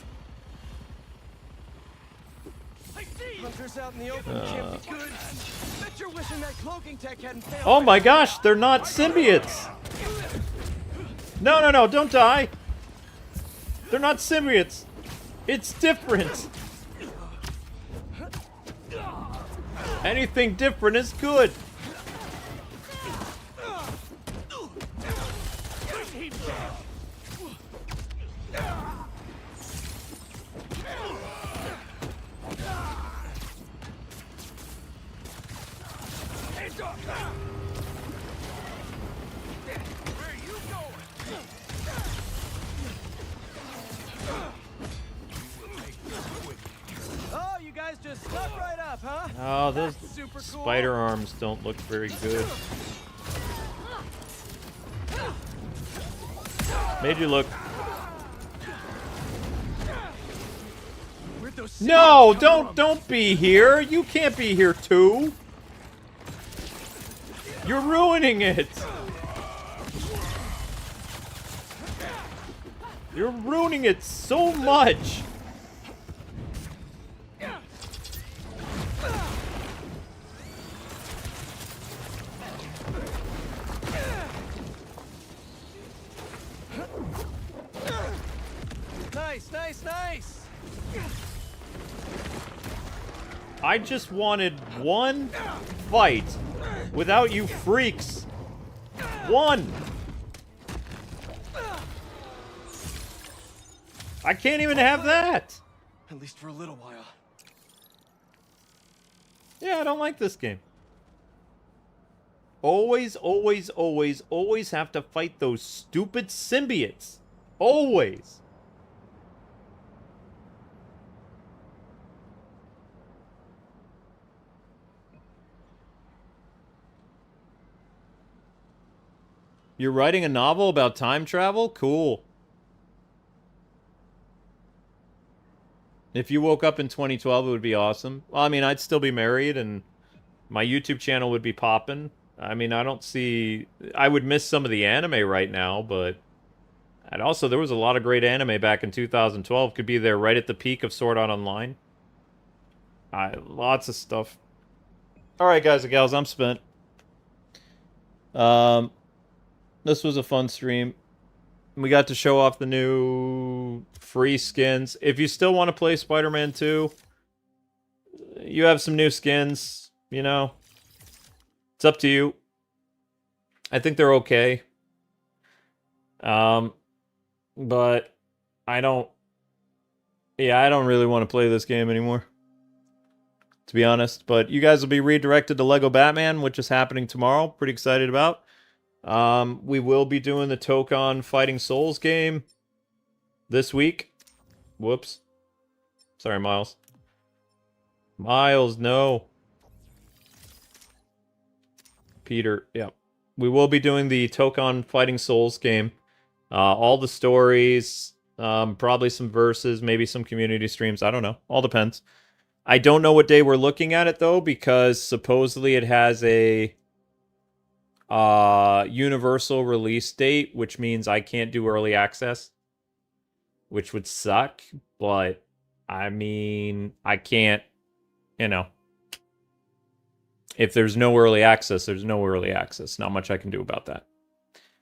Hunters out in the open can't be good. Bet you're wishing that cloaking tech hadn't failed. Oh my gosh, they're not symbiotes! No, no, no, don't die! They're not symbiotes! It's different! Anything different is good! Oh, you guys just snuck right up, huh? Oh, those That's super cool. spider arms don't look very good. Made you look... Where'd those No, symbiotes come from? don't be here. You can't be here too. You're ruining it. You're ruining it so much. Nice, nice, nice. I just wanted one fight without you freaks. One. I can't even have that. At least for a little while. Yeah, I don't like this game. Always, always, always, always have to fight those stupid symbiotes. Always. You're writing a novel about time travel? Cool. If you woke up in 2012, it would be awesome. Well, I mean, I'd still be married, and my YouTube channel would be popping. I mean, I don't see... I would miss some of the anime right now, but... And also, there was a lot of great anime back in 2012. Could be there right at the peak of Sword Art Online. Lots of stuff. Alright, guys and gals, I'm spent. This was a fun stream. We got to show off the new free skins. If you still want to play Spider-Man 2, you have some new skins, you know. It's up to you. I think they're okay. But I don't... Yeah, I don't really want to play this game anymore, to be honest. But you guys will be redirected to Lego Batman, which is happening tomorrow. Pretty excited about. We will be doing the Tokon Fighting Souls game this week. Whoops. Sorry, Miles. Miles, no. Peter, yeah. We will be doing the Tokon Fighting Souls game. All the stories, probably some verses, maybe some community streams. I don't know. All depends. I don't know what day we're looking at it, though, because supposedly it has a... universal release date, which means I can't do early access, which would suck, but I mean, I can't, you know, if there's no early access, there's no early access. Not much I can do about that.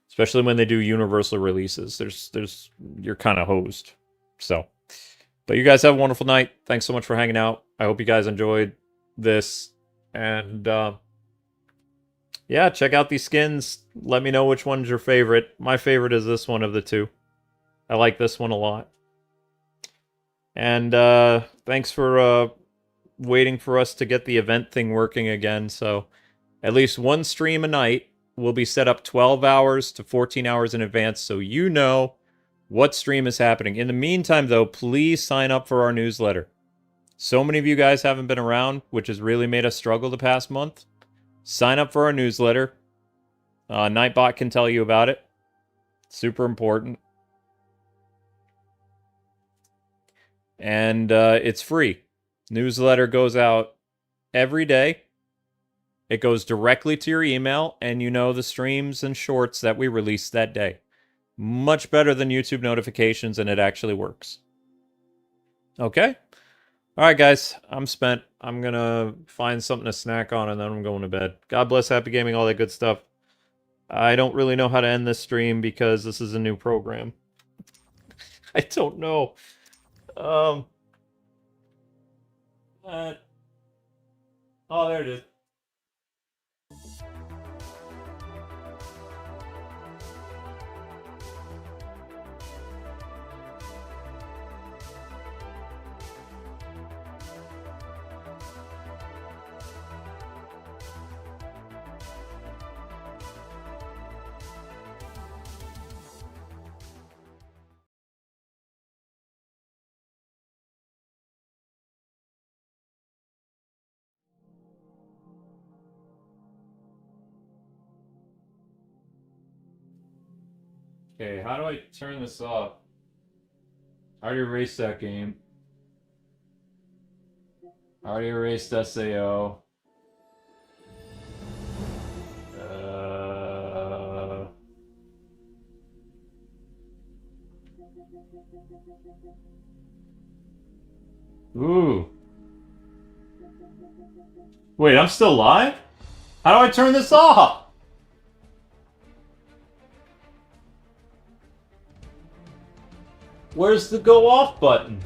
Especially when they do universal releases. You're kind of hosed. So, but you guys have a wonderful night. Thanks so much for hanging out. I hope you guys enjoyed this. And yeah, check out these skins. Let me know which one's your favorite. My favorite is this one of the two. I like this one a lot. And thanks for waiting for us to get the event thing working again. So at least one stream a night will be set up 12 hours to 14 hours in advance so you know what stream is happening. In the meantime, though, please sign up for our newsletter. So many of you guys haven't been around, which has really made us struggle the past month. Sign up for our newsletter. Nightbot can tell you about it. Super important. And it's free. Newsletter goes out every day. It goes directly to your email, and you know the streams and shorts that we release that day. Much better than YouTube notifications, and it actually works. Okay? Alright, guys. I'm spent. I'm gonna find something to snack on, and then I'm going to bed. God bless, happy gaming, all that good stuff. I don't really know how to end this stream because this is a new program. I don't know. Oh, there it is. Okay, how do I turn this off? I already erased that game. I already erased SAO. Ooh. Wait, I'm still live? How do I turn this off? Where's the go off button?